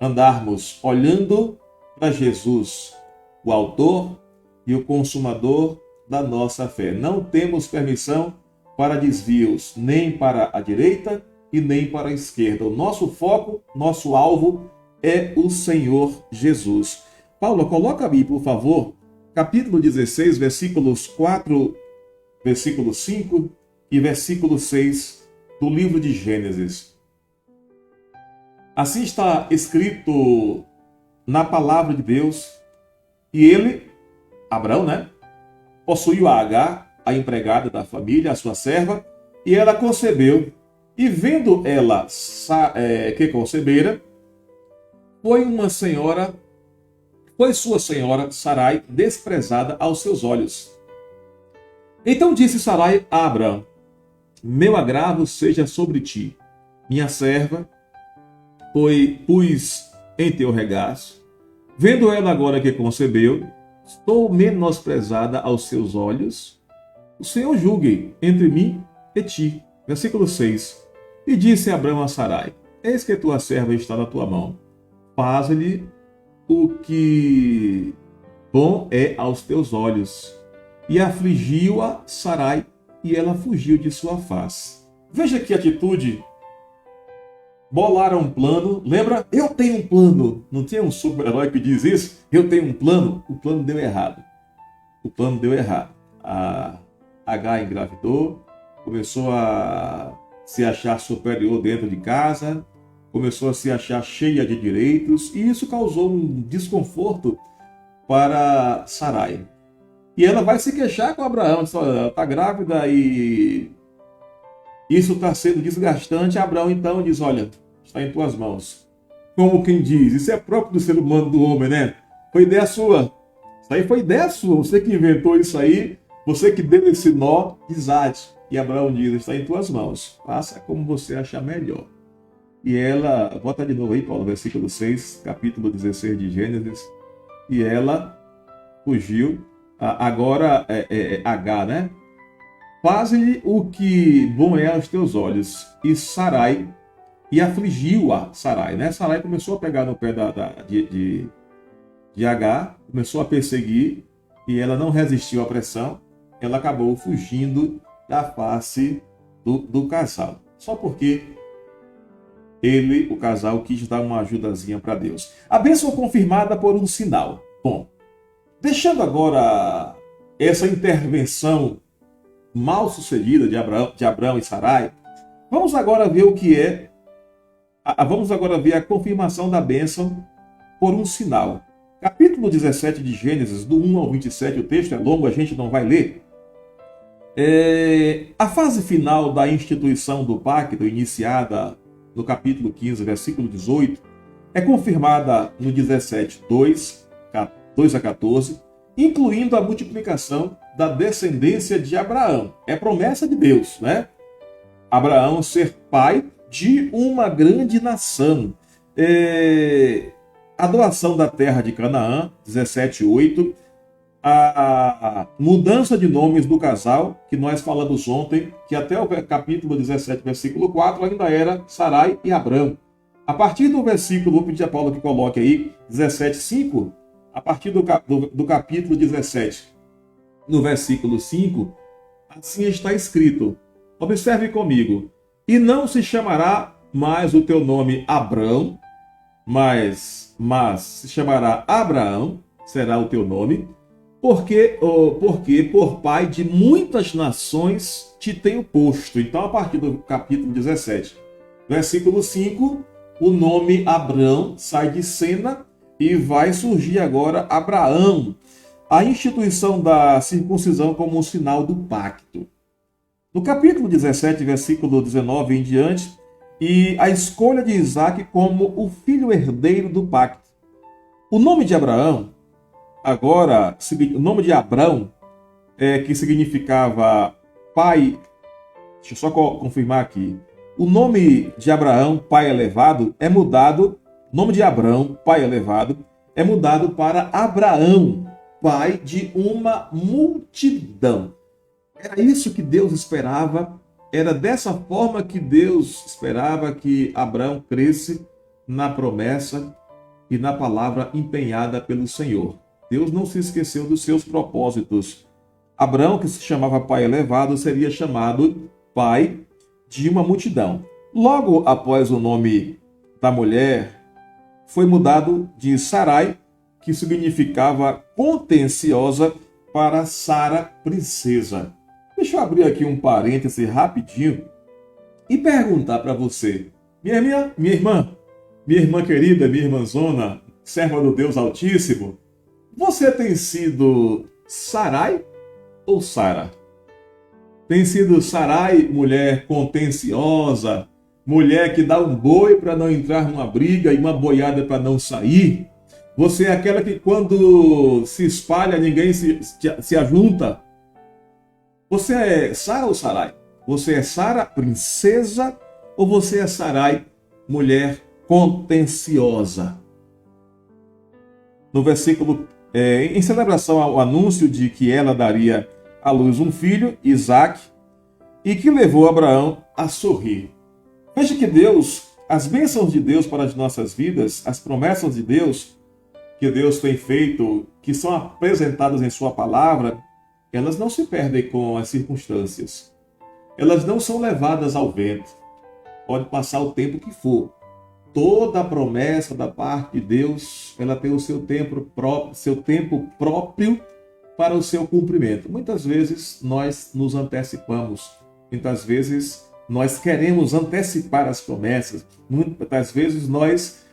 andarmos olhando para Jesus, o autor e o consumador da nossa fé. Não temos permissão para desvios, nem para a direita e nem para a esquerda. O nosso foco, nosso alvo é o Senhor Jesus. Paulo, coloca aí, por favor, capítulo 16, versículos 4, versículo 5 e versículo 6 do livro de Gênesis. Assim está escrito na palavra de Deus, e ele, Abraão, possuiu a Agar, a empregada da família, a sua serva, e ela concebeu. E vendo ela que concebera, foi sua senhora Sarai desprezada aos seus olhos. Então disse Sarai a Abraão: meu agravo seja sobre ti, minha serva, pus em teu regaço. Vendo ela agora que concebeu, estou menosprezada aos seus olhos. O Senhor julgue entre mim e ti. Versículo 6. E disse Abraão a Sarai: eis que tua serva está na tua mão. Faz-lhe o que bom é aos teus olhos. E afligiu-a Sarai, e ela fugiu de sua face. Veja que atitude. Bolaram um plano. Lembra? Eu tenho um plano. Não tinha um super-herói que diz isso? Eu tenho um plano. O plano deu errado. O plano deu errado. A Agar engravidou, começou a se achar superior dentro de casa, começou a se achar cheia de direitos, e isso causou um desconforto para Sarai. E ela vai se queixar com Abraão, diz: ela está grávida e isso está sendo desgastante. Abraão então diz: olha, está em tuas mãos. Como quem diz, isso é próprio do ser humano, do homem, né? Foi ideia sua. Isso aí foi ideia sua. Você que inventou isso aí, você que deu esse nó, desate. E Abraão diz: está em tuas mãos. Faça como você achar melhor. E ela, bota de novo aí, Paulo, versículo 6, capítulo 16 de Gênesis. E ela fugiu. Agora, Agar, Faz-lhe o que bom é aos teus olhos. E Sarai, e afligiu-a Sarai, Sarai começou a pegar no pé de Agar, começou a perseguir, e ela não resistiu à pressão. Ela acabou fugindo da face do casal. Só porque o casal, quis dar uma ajudazinha para Deus. A bênção confirmada por um sinal. Bom, deixando agora essa intervenção mal sucedida de Abraão e Sarai, vamos agora ver vamos agora ver a confirmação da bênção por um sinal. Capítulo 17 de Gênesis, do 1 ao 27, o texto é longo, a gente não vai ler. A fase final da instituição do pacto, iniciada no capítulo 15, versículo 18, é confirmada no 17, 2 a 14, incluindo a multiplicação da descendência de Abraão. É promessa de Deus, Abraão ser pai de uma grande nação. A doação da terra de Canaã, 17, 8, a mudança de nomes do casal, que nós falamos ontem, que até o capítulo 17, versículo 4, ainda era Sarai e Abrão. A partir do versículo, vou pedir a Paulo que coloque aí, 17, 5, a partir do capítulo 17, no versículo 5, assim está escrito. Observe comigo. E não se chamará mais o teu nome Abrão, mas se chamará Abraão, será o teu nome, Porque por pai de muitas nações te tenho posto. Então, a partir do capítulo 17, versículo 5, o nome Abrão sai de cena e vai surgir agora Abraão, a instituição da circuncisão como um sinal do pacto. No capítulo 17, versículo 19 em diante, e a escolha de Isaac como o filho herdeiro do pacto. O nome de Abraão, agora, o nome de Abrão, que significava pai, deixa eu só confirmar aqui. O nome de Abraão, pai elevado, é mudado, nome de Abrão, pai elevado, é mudado para Abraão, pai de uma multidão. Era isso que Deus esperava, era dessa forma que Deus esperava que Abraão cresce na promessa e na palavra empenhada pelo Senhor. Deus não se esqueceu dos seus propósitos. Abraão, que se chamava pai elevado, seria chamado pai de uma multidão. Logo após o nome da mulher, foi mudado de Sarai, que significava contenciosa, para Sara, princesa. Deixa eu abrir aqui um parêntese rapidinho e perguntar para você, minha irmã querida, minha irmãzona, serva do Deus Altíssimo, você tem sido Sarai ou Sara? Tem sido Sarai, mulher contenciosa, mulher que dá um boi para não entrar numa briga e uma boiada para não sair? Você é aquela que quando se espalha ninguém se ajunta? Você é Sara ou Sarai? Você é Sara, princesa, ou você é Sarai, mulher contenciosa? No versículo, em celebração ao anúncio de que ela daria à luz um filho, Isaac, e que levou Abraão a sorrir. Veja que Deus, as bênçãos de Deus para as nossas vidas, as promessas de Deus que Deus tem feito, que são apresentadas em sua palavra, elas não se perdem com as circunstâncias. Elas não são levadas ao vento. Pode passar o tempo que for. Toda a promessa da parte de Deus, ela tem o seu tempo próprio para o seu cumprimento. Muitas vezes nós nos antecipamos. Muitas vezes nós queremos antecipar as promessas. Muitas vezes nós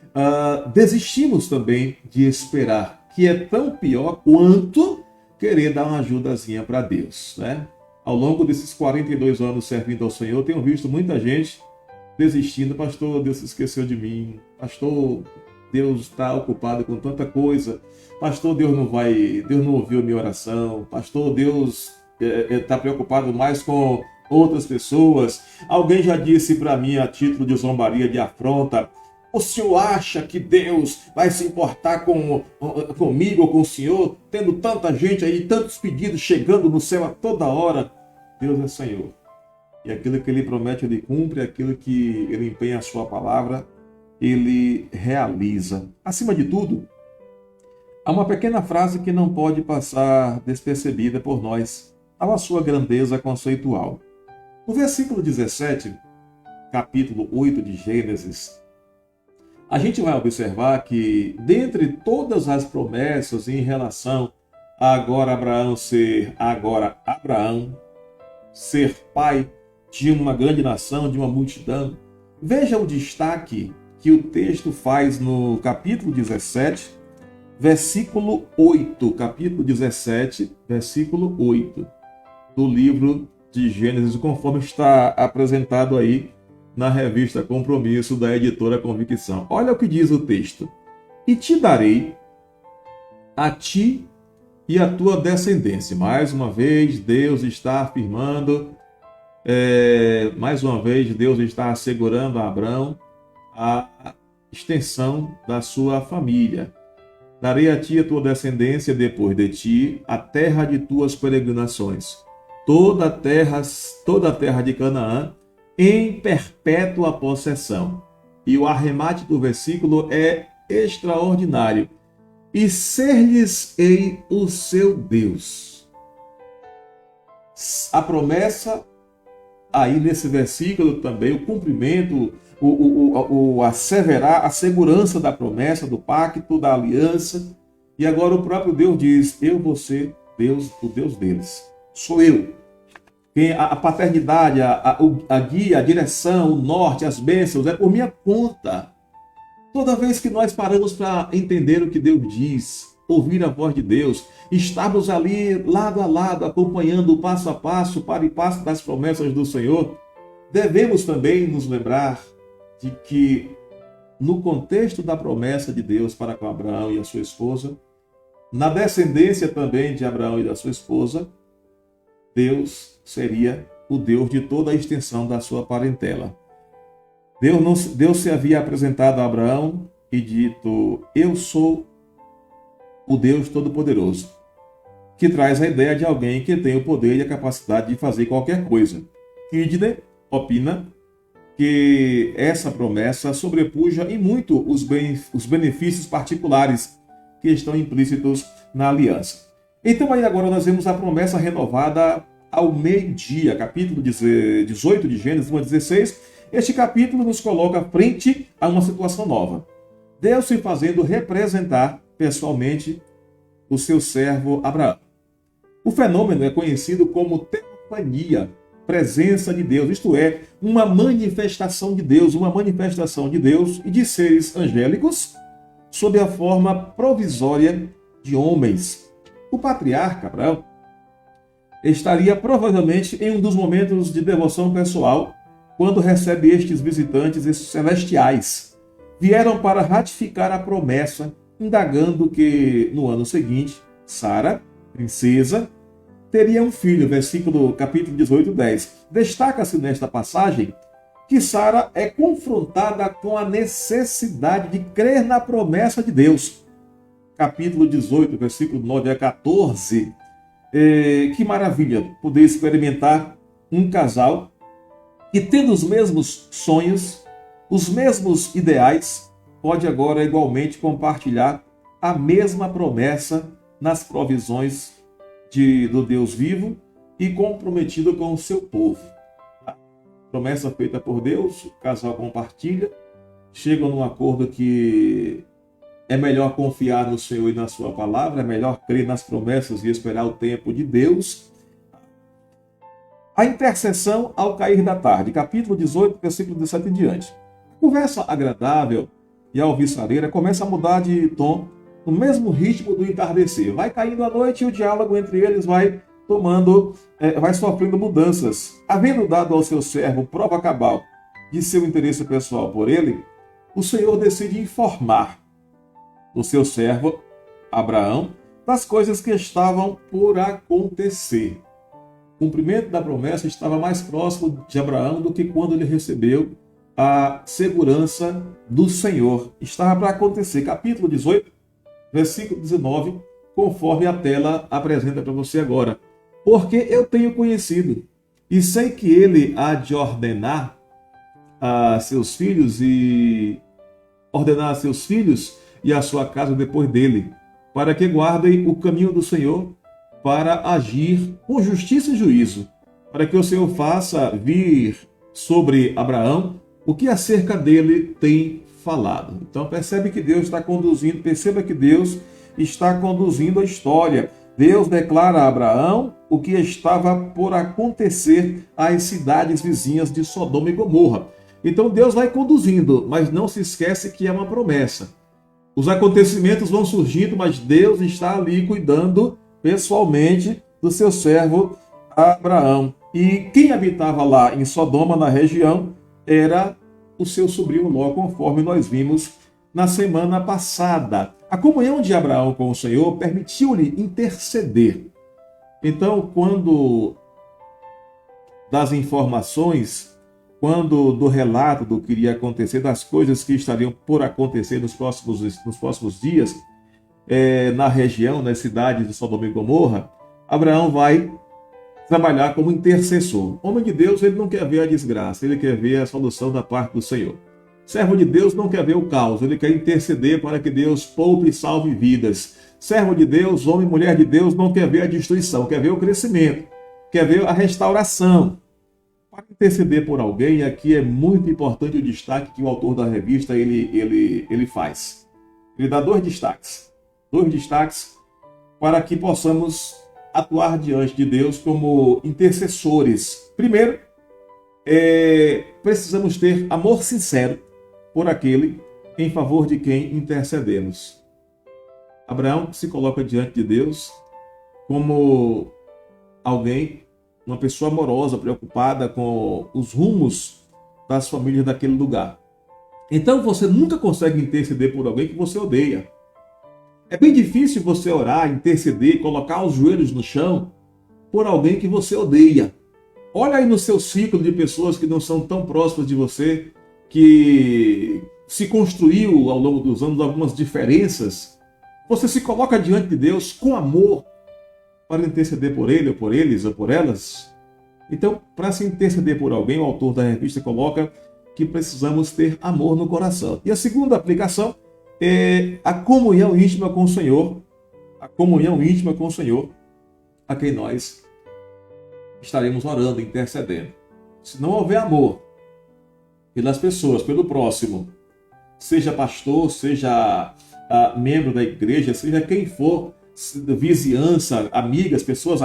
desistimos também de esperar, que é tão pior quanto querer dar uma ajudazinha para Deus, né? Ao longo desses 42 anos servindo ao Senhor, eu tenho visto muita gente desistindo. Pastor, Deus se esqueceu de mim. Pastor, Deus está ocupado com tanta coisa. Pastor, Deus não ouviu a minha oração. Pastor, Deus está preocupado mais com outras pessoas. Alguém já disse para mim, a título de zombaria, de afronta: o senhor acha que Deus vai se importar comigo ou com o senhor, tendo tanta gente aí, tantos pedidos chegando no céu a toda hora? Deus é Senhor. E aquilo que Ele promete, Ele cumpre. Aquilo que Ele empenha a sua palavra, Ele realiza. Acima de tudo, há uma pequena frase que não pode passar despercebida por nós, a sua grandeza conceitual. No versículo 17, capítulo 8 de Gênesis, a gente vai observar que, dentre todas as promessas em relação a Abraão ser pai de uma grande nação, de uma multidão, veja o destaque que o texto faz no capítulo 17, versículo 8. Capítulo 17, versículo 8 do livro de Gênesis, conforme está apresentado aí na revista Compromisso da editora Convicção. Olha o que diz o texto: e te darei a ti e a tua descendência. Mais uma vez, Deus está afirmando, mais uma vez, Deus está assegurando a Abraão a extensão da sua família. Darei a ti e a tua descendência depois de ti a terra de tuas peregrinações, toda a terra de Canaã, em perpétua possessão. E o arremate do versículo é extraordinário: e ser-lhes-ei o seu Deus. A promessa, aí nesse versículo também, o cumprimento, o asseverar, a segurança da promessa, do pacto, da aliança. E agora o próprio Deus diz: eu vou ser Deus, o Deus deles. Sou eu. A paternidade, a guia, a direção, o norte, as bênçãos, é por minha conta. Toda vez que nós paramos para entender o que Deus diz, ouvir a voz de Deus, estarmos ali lado a lado, acompanhando o passo a passo, para e passo das promessas do Senhor, devemos também nos lembrar de que, no contexto da promessa de Deus para com Abraão e a sua esposa, na descendência também de Abraão e da sua esposa, Deus seria o Deus de toda a extensão da sua parentela. Deus se havia apresentado a Abraão e dito: eu sou o Deus Todo-Poderoso, que traz a ideia de alguém que tem o poder e a capacidade de fazer qualquer coisa. Kidner opina que essa promessa sobrepuja em muito os benefícios particulares que estão implícitos na aliança. Então aí agora nós vemos a promessa renovada ao meio-dia, capítulo 18 de Gênesis 1:16. Este capítulo nos coloca frente a uma situação nova. Deus se fazendo representar pessoalmente o seu servo Abraão. O fenômeno é conhecido como teofania, presença de Deus, isto é, uma manifestação de Deus e de seres angélicos sob a forma provisória de homens. O patriarca Abraão estaria provavelmente em um dos momentos de devoção pessoal quando recebe estes visitantes, estes celestiais. Vieram para ratificar a promessa, indagando que no ano seguinte, Sara, princesa, teria um filho, capítulo 18, 10. Destaca-se nesta passagem que Sara é confrontada com a necessidade de crer na promessa de Deus. Capítulo 18, versículo 9 a 14. Que maravilha poder experimentar um casal que, tendo os mesmos sonhos, os mesmos ideais, pode agora igualmente compartilhar a mesma promessa nas provisões do Deus vivo e comprometido com o seu povo. A promessa feita por Deus, o casal compartilha, chegam num acordo que é melhor confiar no Senhor e na sua palavra, é melhor crer nas promessas e esperar o tempo de Deus. A intercessão ao cair da tarde, capítulo 18, versículo 17 em diante. A conversa agradável e alvissareira começa a mudar de tom no mesmo ritmo do entardecer. Vai caindo a noite e o diálogo entre eles vai sofrendo mudanças. Havendo dado ao seu servo prova cabal de seu interesse pessoal por ele, o Senhor decide informar o seu servo Abraão das coisas que estavam por acontecer. O cumprimento da promessa estava mais próximo de Abraão do que quando ele recebeu a segurança do Senhor. Estava para acontecer. Capítulo 18, versículo 19, conforme a tela apresenta para você agora. Porque eu tenho conhecido e sei que ele há de ordenar a seus filhos e a sua casa depois dele, para que guardem o caminho do Senhor, para agir com justiça e juízo, para que o Senhor faça vir sobre Abraão o que acerca dele tem falado. Então perceba que Deus está conduzindo a história. Deus declara a Abraão o que estava por acontecer às cidades vizinhas de Sodoma e Gomorra. Então Deus vai conduzindo, mas não se esquece que é uma promessa. Os acontecimentos vão surgindo, mas Deus está ali cuidando pessoalmente do seu servo Abraão. E quem habitava lá em Sodoma, na região, era o seu sobrinho Ló, conforme nós vimos na semana passada. A comunhão de Abraão com o Senhor permitiu-lhe interceder. Então, quando das informações, quando do relato do que iria acontecer, das coisas que estariam por acontecer nos próximos dias, na região, nas cidades de Sodoma e Gomorra, Abraão vai trabalhar como intercessor. Homem de Deus, ele não quer ver a desgraça, ele quer ver a solução da parte do Senhor. Servo de Deus não quer ver o caos, ele quer interceder para que Deus poupe e salve vidas. Servo de Deus, homem e mulher de Deus, não quer ver a destruição, quer ver o crescimento, quer ver a restauração. Para interceder por alguém, aqui é muito importante o destaque que o autor da revista ele faz. Ele dá dois destaques para que possamos atuar diante de Deus como intercessores. Primeiro, precisamos ter amor sincero por aquele em favor de quem intercedemos. Abraão se coloca diante de Deus como alguém, uma pessoa amorosa, preocupada com os rumos das famílias daquele lugar. Então você nunca consegue interceder por alguém que você odeia. É bem difícil você orar, interceder, colocar os joelhos no chão por alguém que você odeia. Olha aí no seu ciclo de pessoas que não são tão próximas de você, que se construiu ao longo dos anos algumas diferenças. Você se coloca diante de Deus com amor para interceder por ele, ou por eles, ou por elas. Então, para se interceder por alguém, o autor da revista coloca que precisamos ter amor no coração. E a segunda aplicação é a comunhão íntima com o Senhor. A comunhão íntima com o Senhor, a quem nós estaremos orando, intercedendo. Se não houver amor pelas pessoas, pelo próximo, seja pastor, seja membro da igreja, seja quem for, vizinhança, amigas, pessoas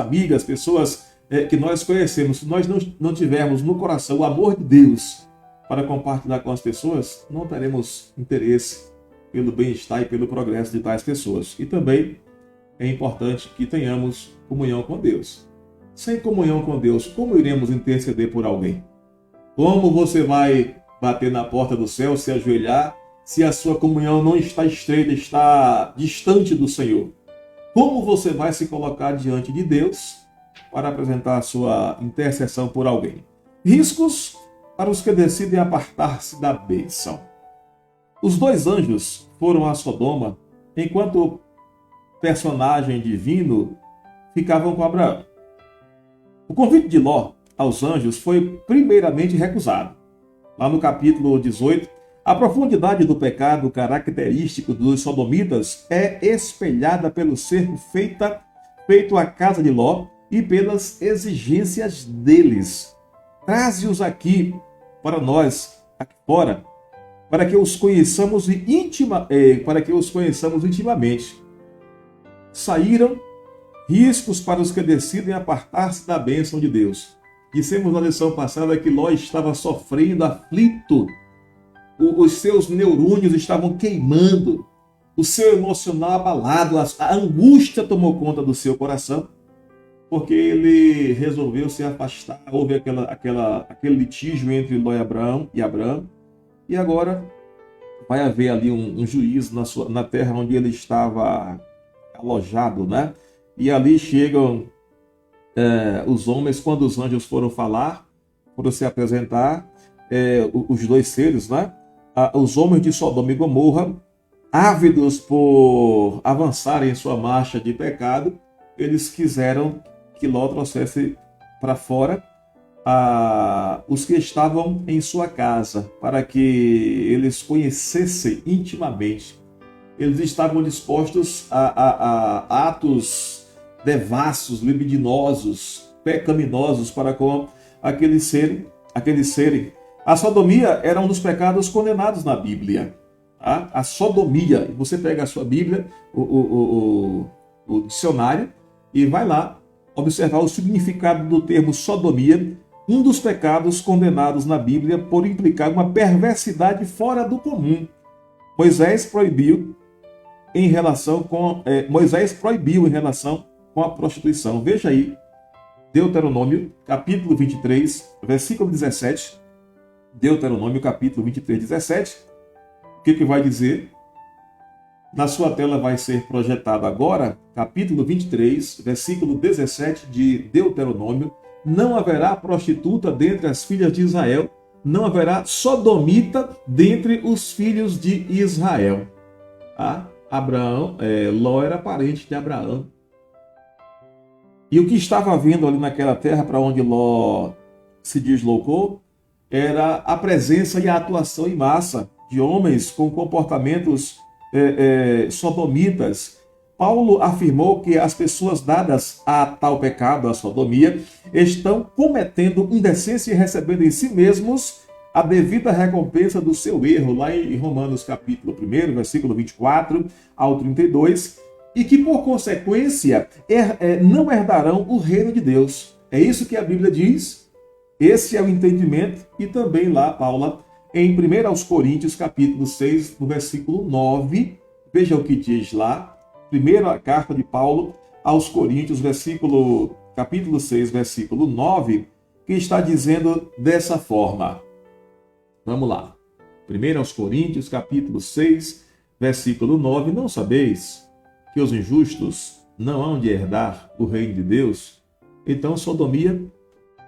que nós conhecemos, se nós não tivermos no coração o amor de Deus para compartilhar com as pessoas, não teremos interesse pelo bem-estar e pelo progresso de tais pessoas. E também é importante que tenhamos comunhão com Deus. Sem comunhão com Deus, como iremos interceder por alguém? Como você vai bater na porta do céu, se ajoelhar, se a sua comunhão não está estreita, está distante do Senhor? Como você vai se colocar diante de Deus para apresentar a sua intercessão por alguém? Riscos para os que decidem apartar-se da bênção. Os dois anjos foram a Sodoma, enquanto o personagem divino ficavam com Abraão. O convite de Ló aos anjos foi primeiramente recusado. Lá no capítulo 18, a profundidade do pecado característico dos sodomitas é espelhada pelo cerco feito à casa de Ló e pelas exigências deles. Traze-os aqui para nós, aqui fora, para que os conheçamos intimamente. Saíram riscos para os que decidem apartar-se da bênção de Deus. Dissemos na lição passada que Ló estava sofrendo, aflito. Os seus neurônios estavam queimando, o seu emocional abalado, a angústia tomou conta do seu coração, porque ele resolveu se afastar. Houve aquele litígio entre Ló e Abraão, e agora vai haver ali um juízo na terra onde ele estava alojado, né? E ali chegam os homens, quando os anjos foram se apresentar, os dois seres, né? Os homens de Sodoma e Gomorra, ávidos por avançarem em sua marcha de pecado, eles quiseram que Ló trouxesse para fora os que estavam em sua casa, para que eles conhecessem intimamente. Eles estavam dispostos a atos devassos, libidinosos, pecaminosos para com aqueles serem. A sodomia era um dos pecados condenados na Bíblia. Tá? A sodomia. Você pega a sua Bíblia, o dicionário, e vai lá observar o significado do termo sodomia, um dos pecados condenados na Bíblia por implicar uma perversidade fora do comum. Moisés proibiu em relação com a prostituição. Veja aí, Deuteronômio, capítulo 23, versículo 17. Deuteronômio, capítulo 23, 17. O que vai dizer? Na sua tela vai ser projetado agora, capítulo 23, versículo 17 de Deuteronômio. Não haverá prostituta dentre as filhas de Israel, não haverá sodomita dentre os filhos de Israel. Ló era parente de Abraão. E o que estava havendo ali naquela terra para onde Ló se deslocou era a presença e a atuação em massa de homens com comportamentos sodomitas. Paulo afirmou que as pessoas dadas a tal pecado, a sodomia, estão cometendo indecência e recebendo em si mesmos a devida recompensa do seu erro. Lá em Romanos capítulo 1, versículo 24 ao 32, e que, por consequência, não herdarão o reino de Deus. É isso que a Bíblia diz. Esse é o entendimento. E também lá, Paulo, em 1 Coríntios, capítulo 6, no versículo 9, veja o que diz lá. Primeira carta de Paulo aos Coríntios, capítulo 6, versículo 9, que está dizendo dessa forma. Vamos lá. 1 Coríntios, capítulo 6, versículo 9. Não sabeis que os injustos não hão de herdar o reino de Deus? Então, sodomia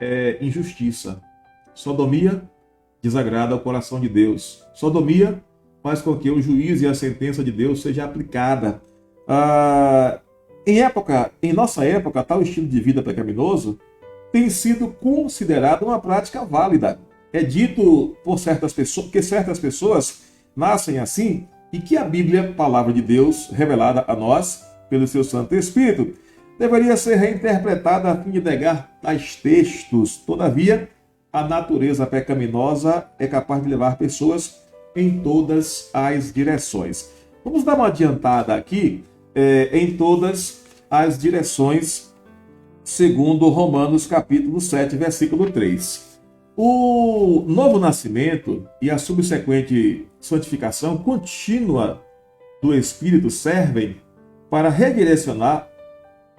é injustiça. Sodomia desagrada ao coração de Deus. Sodomia faz com que o juízo e a sentença de Deus seja aplicada. Em nossa época, tal estilo de vida pecaminoso tem sido considerado uma prática válida. É dito por certas pessoas que certas pessoas nascem assim e que a Bíblia, palavra de Deus, revelada a nós pelo seu Santo Espírito, deveria ser reinterpretada a fim de negar tais textos. Todavia, a natureza pecaminosa é capaz de levar pessoas em todas as direções. Vamos dar uma adiantada aqui em todas as direções, segundo Romanos capítulo 7, versículo 3. O novo nascimento e a subsequente santificação contínua do Espírito servem para redirecionar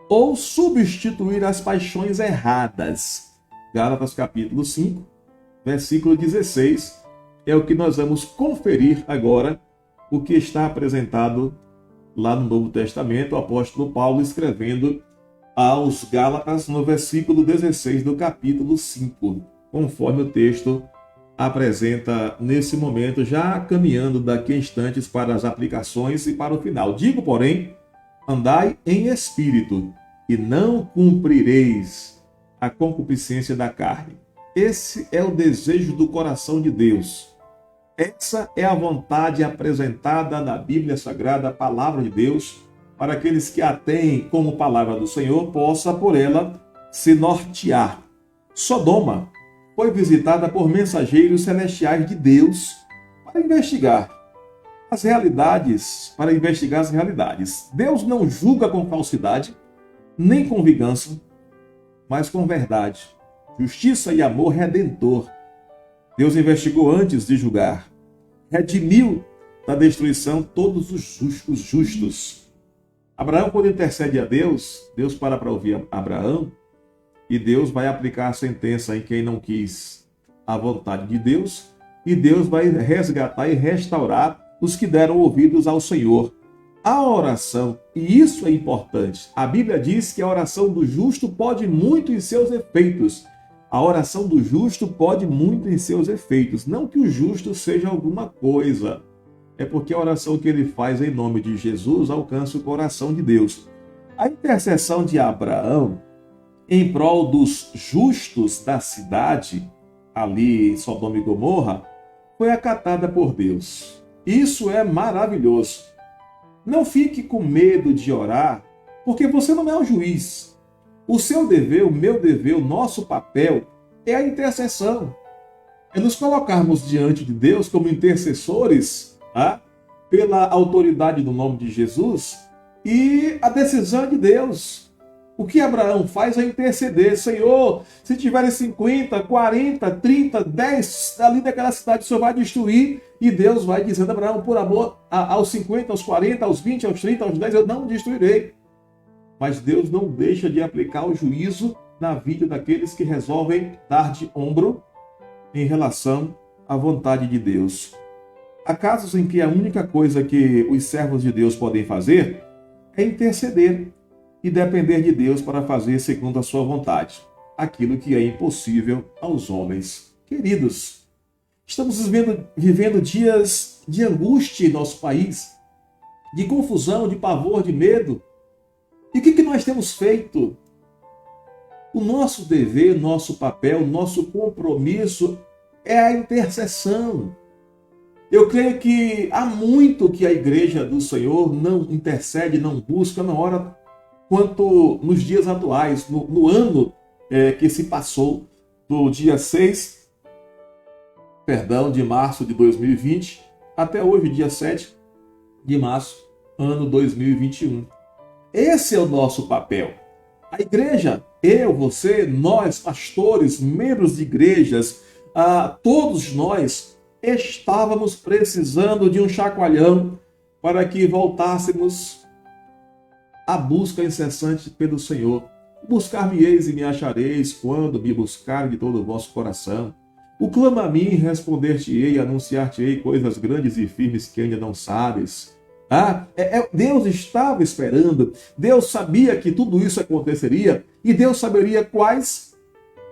ou substituir as paixões erradas. Gálatas capítulo 5, versículo 16, é o que nós vamos conferir agora, o que está apresentado lá no Novo Testamento, o apóstolo Paulo escrevendo aos Gálatas no versículo 16 do capítulo 5, conforme o texto apresenta nesse momento, já caminhando daqui a instantes para as aplicações e para o final. Digo, porém, andai em espírito, e não cumprireis a concupiscência da carne. Esse é o desejo do coração de Deus. Essa é a vontade apresentada na Bíblia Sagrada, a palavra de Deus, para aqueles que a têm como palavra do Senhor, possa por ela se nortear. Sodoma foi visitada por mensageiros celestiais de Deus para investigar as realidades. Deus não julga com falsidade, nem com vingança, mas com verdade, justiça e amor redentor. Deus investigou antes de julgar, redimiu da destruição todos os justos. Abraão, quando intercede a Deus, Deus para ouvir Abraão, e Deus vai aplicar a sentença em quem não quis a vontade de Deus, e Deus vai resgatar e restaurar os que deram ouvidos ao Senhor. A oração, e isso é importante, a Bíblia diz que a oração do justo pode muito em seus efeitos. A oração do justo pode muito em seus efeitos. Não que o justo seja alguma coisa, é porque a oração que ele faz em nome de Jesus alcança o coração de Deus. A intercessão de Abraão em prol dos justos da cidade, ali em Sodoma e Gomorra, foi acatada por Deus. Isso é maravilhoso. Não fique com medo de orar, porque você não é o juiz. O seu dever, o meu dever, o nosso papel é a intercessão. É nos colocarmos diante de Deus como intercessores, pela autoridade do nome de Jesus, e a decisão de Deus. O que Abraão faz é interceder. Senhor, se tiverem 50, 40, 30, 10 ali daquela cidade, o Senhor vai destruir. E Deus vai dizendo a Abraão, por amor aos 50, aos 40, aos 20, aos 30, aos 10, eu não destruirei. Mas Deus não deixa de aplicar o juízo na vida daqueles que resolvem dar de ombro em relação à vontade de Deus. Há casos em que a única coisa que os servos de Deus podem fazer é interceder e depender de Deus para fazer segundo a sua vontade, aquilo que é impossível aos homens. Queridos, estamos vivendo dias de angústia em nosso país, de confusão, de pavor, de medo. E o que nós temos feito? O nosso dever, o nosso papel, o nosso compromisso é a intercessão. Eu creio que há muito que a igreja do Senhor não intercede, não busca, não ora, quanto nos dias atuais, no ano que se passou, do dia 6 de março de 2020, até hoje, dia 7 de março, ano 2021. Esse é o nosso papel. A igreja, eu, você, nós, pastores, membros de igrejas, todos nós estávamos precisando de um chacoalhão para que voltássemos à busca incessante pelo Senhor. Buscar-me-eis e me achareis quando me buscarem de todo o vosso coração. O clama a mim, responder-te-ei, anunciar-te-ei coisas grandes e firmes que ainda não sabes. Deus estava esperando, Deus sabia que tudo isso aconteceria e Deus saberia quais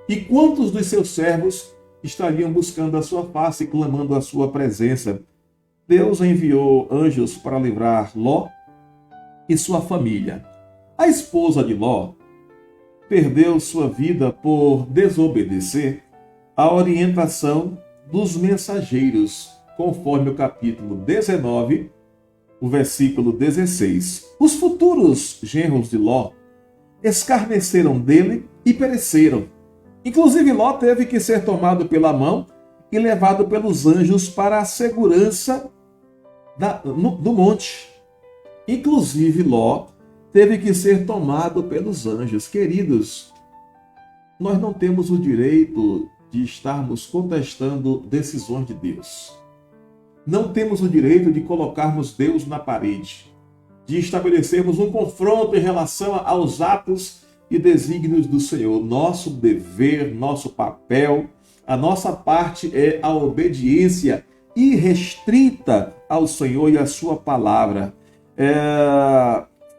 e quantos dos seus servos estariam buscando a sua face e clamando a sua presença. Deus enviou anjos para livrar Ló e sua família. A esposa de Ló perdeu sua vida por desobedecer a orientação dos mensageiros, conforme o capítulo 19, o versículo 16. Os futuros genros de Ló escarneceram dele e pereceram. Inclusive, Ló teve que ser tomado pela mão e levado pelos anjos para a segurança do monte. Inclusive, Ló teve que ser tomado pelos anjos. Queridos, nós não temos o direito de estarmos contestando decisões de Deus. Não temos o direito de colocarmos Deus na parede, de estabelecermos um confronto em relação aos atos e desígnios do Senhor. Nosso dever, nosso papel, a nossa parte é a obediência irrestrita ao Senhor e à sua palavra.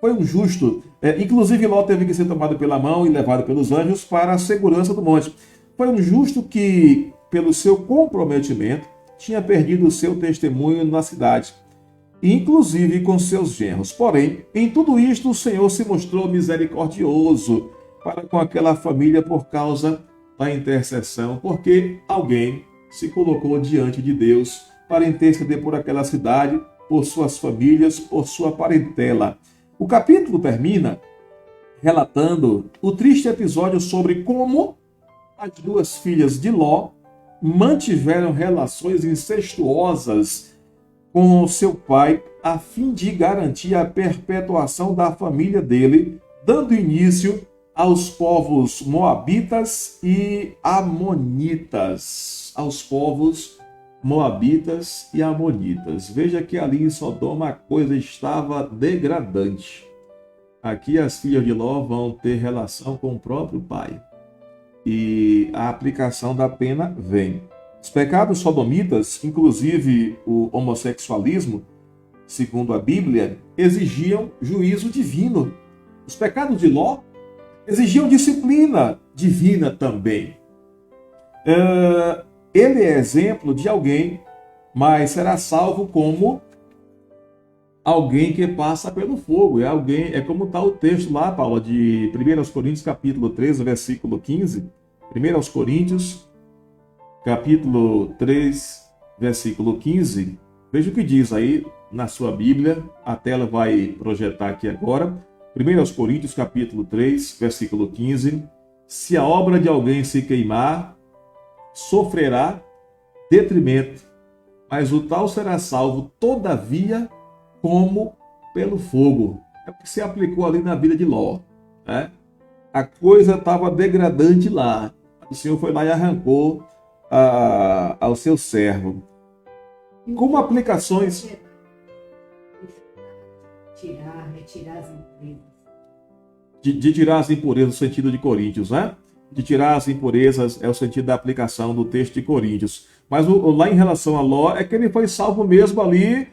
Foi um justo, inclusive Ló teve que ser tomado pela mão e levado pelos anjos para a segurança do monte. Foi um justo que, pelo seu comprometimento, tinha perdido o seu testemunho na cidade, inclusive com seus genros. Porém, em tudo isto, o Senhor se mostrou misericordioso para com aquela família por causa da intercessão, porque alguém se colocou diante de Deus para interceder por aquela cidade, por suas famílias, por sua parentela. O capítulo termina relatando o triste episódio sobre como as duas filhas de Ló mantiveram relações incestuosas com seu pai a fim de garantir a perpetuação da família dele, dando início aos povos moabitas e amonitas. Veja que ali em Sodoma a coisa estava degradante. Aqui as filhas de Ló vão ter relação com o próprio pai. E a aplicação da pena vem. Os pecados sodomitas, inclusive o homossexualismo, segundo a Bíblia, exigiam juízo divino. Os pecados de Ló exigiam disciplina divina também. Ele é exemplo de alguém, mas será salvo como alguém que passa pelo fogo. É como está o texto lá, Paula, de 1 Coríntios, capítulo 13, versículo 15. 1 Coríntios, capítulo 3, versículo 15. Veja o que diz aí na sua Bíblia. A tela vai projetar aqui agora. 1 Coríntios, capítulo 3, versículo 15. Se a obra de alguém se queimar, sofrerá detrimento, mas o tal será salvo, todavia, como pelo fogo. É o que se aplicou ali na vida de Ló, né? A coisa estava degradante lá. O Senhor foi lá e arrancou ao seu servo. Como aplicações... Retirar as impurezas. De tirar as impurezas, no sentido de Coríntios, né? De tirar as impurezas é o sentido da aplicação do texto de Coríntios. Mas lá em relação a Ló, é que ele foi salvo mesmo ali,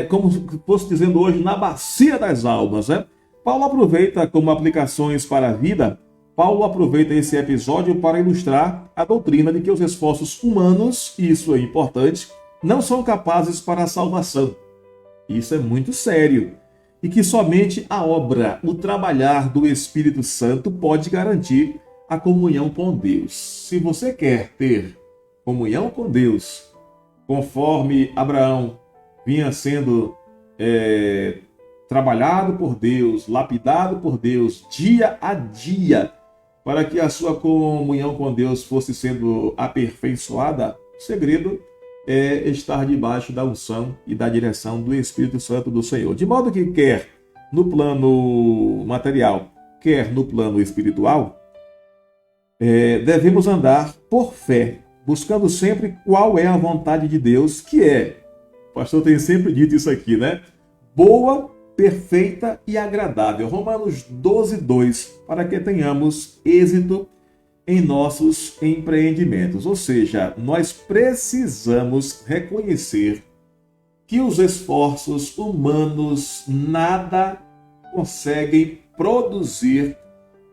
como fosse dizendo hoje, na bacia das almas, né? Paulo aproveita como aplicações para a vida, Paulo aproveita esse episódio para ilustrar a doutrina de que os esforços humanos, e isso é importante, não são capazes para a salvação. Isso é muito sério. E que somente a obra, o trabalhar do Espírito Santo pode garantir a comunhão com Deus. Se você quer ter comunhão com Deus, conforme Abraão vinha sendo trabalhado por Deus, lapidado por Deus, dia a dia, para que a sua comunhão com Deus fosse sendo aperfeiçoada, o segredo é estar debaixo da unção e da direção do Espírito Santo do Senhor. De modo que quer no plano material, quer no plano espiritual, devemos andar por fé, buscando sempre qual é a vontade de Deus, que é, o pastor tem sempre dito isso aqui, né? Boa, perfeita e agradável. Romanos 12:2, para que tenhamos êxito em nossos empreendimentos. Ou seja, nós precisamos reconhecer que os esforços humanos nada conseguem produzir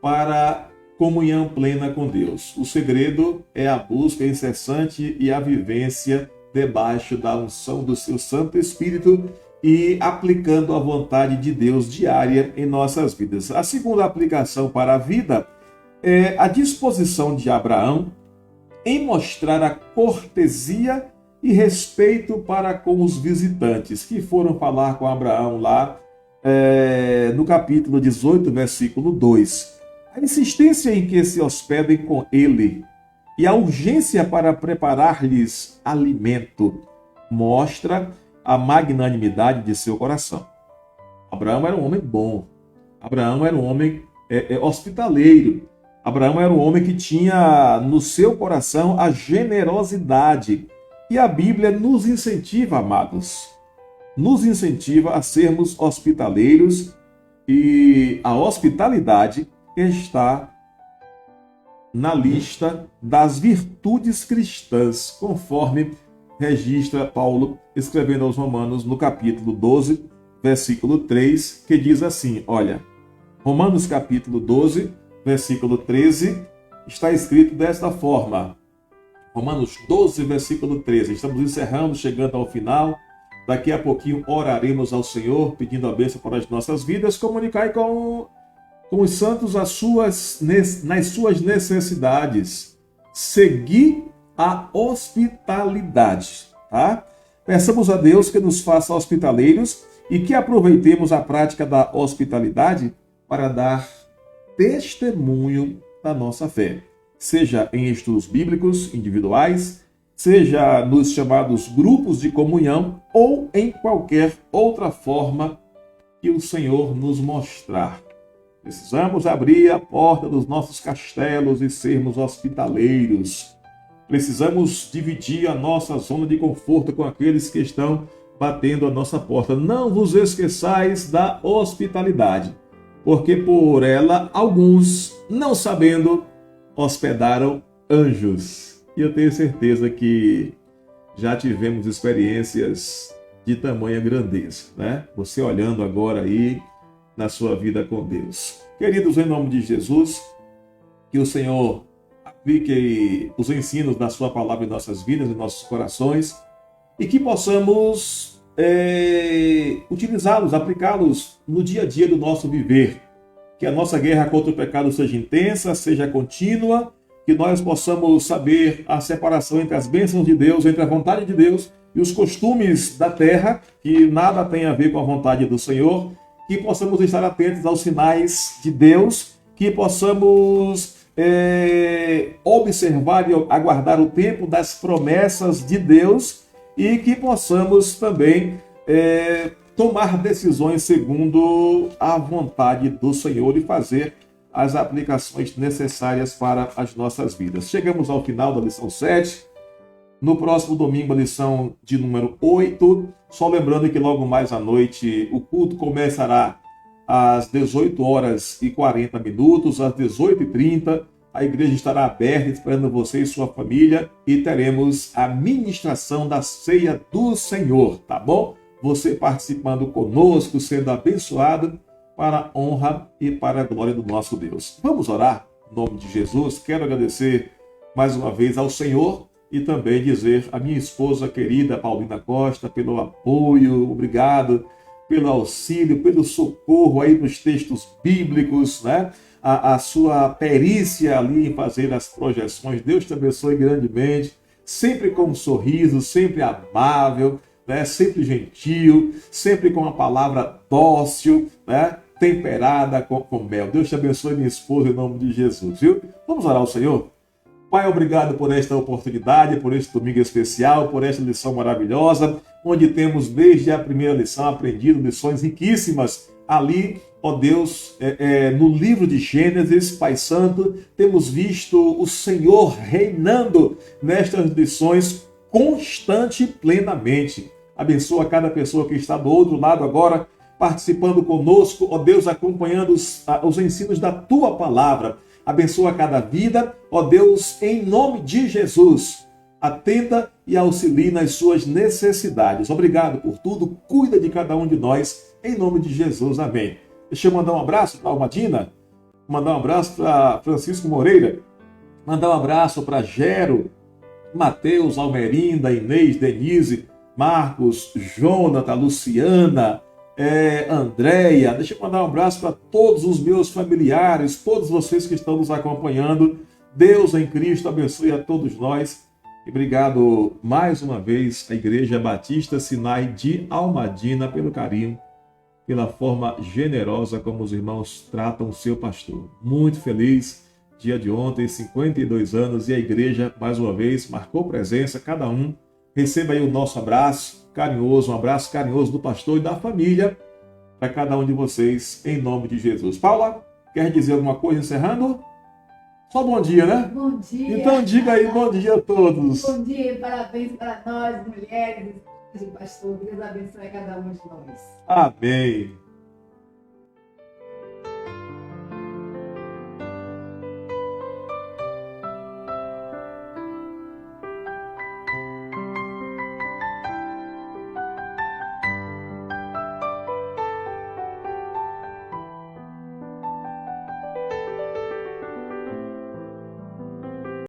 para comunhão plena com Deus. O segredo é a busca incessante e a vivência debaixo da unção do seu Santo Espírito e aplicando a vontade de Deus diária em nossas vidas. A segunda aplicação para a vida é a disposição de Abraão em mostrar a cortesia e respeito para com os visitantes que foram falar com Abraão lá no capítulo 18, versículo 2. A insistência em que se hospedem com ele e a urgência para preparar-lhes alimento mostra a magnanimidade de seu coração. Abraão era um homem bom. Abraão era um homem hospitaleiro. Abraão era um homem que tinha no seu coração a generosidade. E a Bíblia nos incentiva, amados, nos incentiva a sermos hospitaleiros, e a hospitalidade está na lista das virtudes cristãs, conforme registra Paulo escrevendo aos Romanos no capítulo 12, versículo 3, que diz assim, olha, Romanos capítulo 12, versículo 13, está escrito desta forma, Romanos 12, versículo 13, estamos encerrando, chegando ao final, daqui a pouquinho oraremos ao Senhor, pedindo a bênção para as nossas vidas, comunicai com os santos nas suas necessidades, seguir a hospitalidade, tá? Peçamos a Deus que nos faça hospitaleiros e que aproveitemos a prática da hospitalidade para dar testemunho da nossa fé, seja em estudos bíblicos individuais, seja nos chamados grupos de comunhão ou em qualquer outra forma que o Senhor nos mostrar. Precisamos abrir a porta dos nossos castelos e sermos hospitaleiros. Precisamos dividir a nossa zona de conforto com aqueles que estão batendo a nossa porta. Não vos esqueçais da hospitalidade, porque por ela alguns, não sabendo, hospedaram anjos. E eu tenho certeza que já tivemos experiências de tamanha grandeza, né? Você olhando agora aí na sua vida com Deus. Queridos, em nome de Jesus, que o Senhor aplique os ensinos da sua palavra em nossas vidas, em nossos corações, e que possamos utilizá-los, aplicá-los no dia a dia do nosso viver. Que a nossa guerra contra o pecado seja intensa, seja contínua, que nós possamos saber a separação entre as bênçãos de Deus, entre a vontade de Deus e os costumes da terra, que nada tem a ver com a vontade do Senhor, que possamos estar atentos aos sinais de Deus, que possamos observar e aguardar o tempo das promessas de Deus e que possamos também tomar decisões segundo a vontade do Senhor e fazer as aplicações necessárias para as nossas vidas. Chegamos ao final da lição 7. No próximo domingo, a lição de número 8. Só lembrando que logo mais à noite o culto começará às 18h40, às 18h30. A igreja estará aberta esperando você e sua família e teremos a ministração da ceia do Senhor, tá bom? Você participando conosco, sendo abençoado para a honra e para a glória do nosso Deus. Vamos orar em nome de Jesus. Quero agradecer mais uma vez ao Senhor e também dizer à minha esposa querida Paulina Costa pelo apoio, obrigado pelo auxílio, pelo socorro aí nos textos bíblicos, né? A sua perícia ali em fazer as projeções. Deus te abençoe grandemente, sempre com um sorriso, sempre amável, né? Sempre gentil, sempre com uma palavra dócil, né? Temperada com mel. Deus te abençoe, minha esposa, em nome de Jesus, viu? Vamos orar ao Senhor? Pai, obrigado por esta oportunidade, por este domingo especial, por esta lição maravilhosa, onde temos desde a primeira lição aprendido lições riquíssimas ali, ó Deus, no livro de Gênesis, Pai Santo, temos visto o Senhor reinando nestas lições constante e plenamente. Abençoa cada pessoa que está do outro lado agora, participando conosco, ó Deus, acompanhando os ensinos da Tua Palavra. Abençoa cada vida, ó Deus, em nome de Jesus. Atenda e auxilie nas suas necessidades. Obrigado por tudo, cuida de cada um de nós, em nome de Jesus, amém. Deixa eu mandar um abraço para a Almadina, mandar um abraço para Francisco Moreira, mandar um abraço para Gero, Mateus, Almerinda, Inês, Denise, Marcos, Jonathan, Luciana, Andréia. Deixa eu mandar um abraço para todos os meus familiares, todos vocês que estão nos acompanhando. Deus em Cristo abençoe a todos nós. E obrigado mais uma vez à Igreja Batista Sinai de Almadina pelo carinho, pela forma generosa como os irmãos tratam o seu pastor. Muito feliz, dia de ontem, 52 anos, e a igreja, mais uma vez, marcou presença, cada um. Receba aí o nosso abraço carinhoso, um abraço carinhoso do pastor e da família para cada um de vocês, em nome de Jesus. Paula, quer dizer alguma coisa encerrando? Só bom dia, né? Bom dia. Então diga aí, bom dia a todos. Bom dia e parabéns para nós, mulheres e pastor. Deus abençoe cada um de nós. Amém.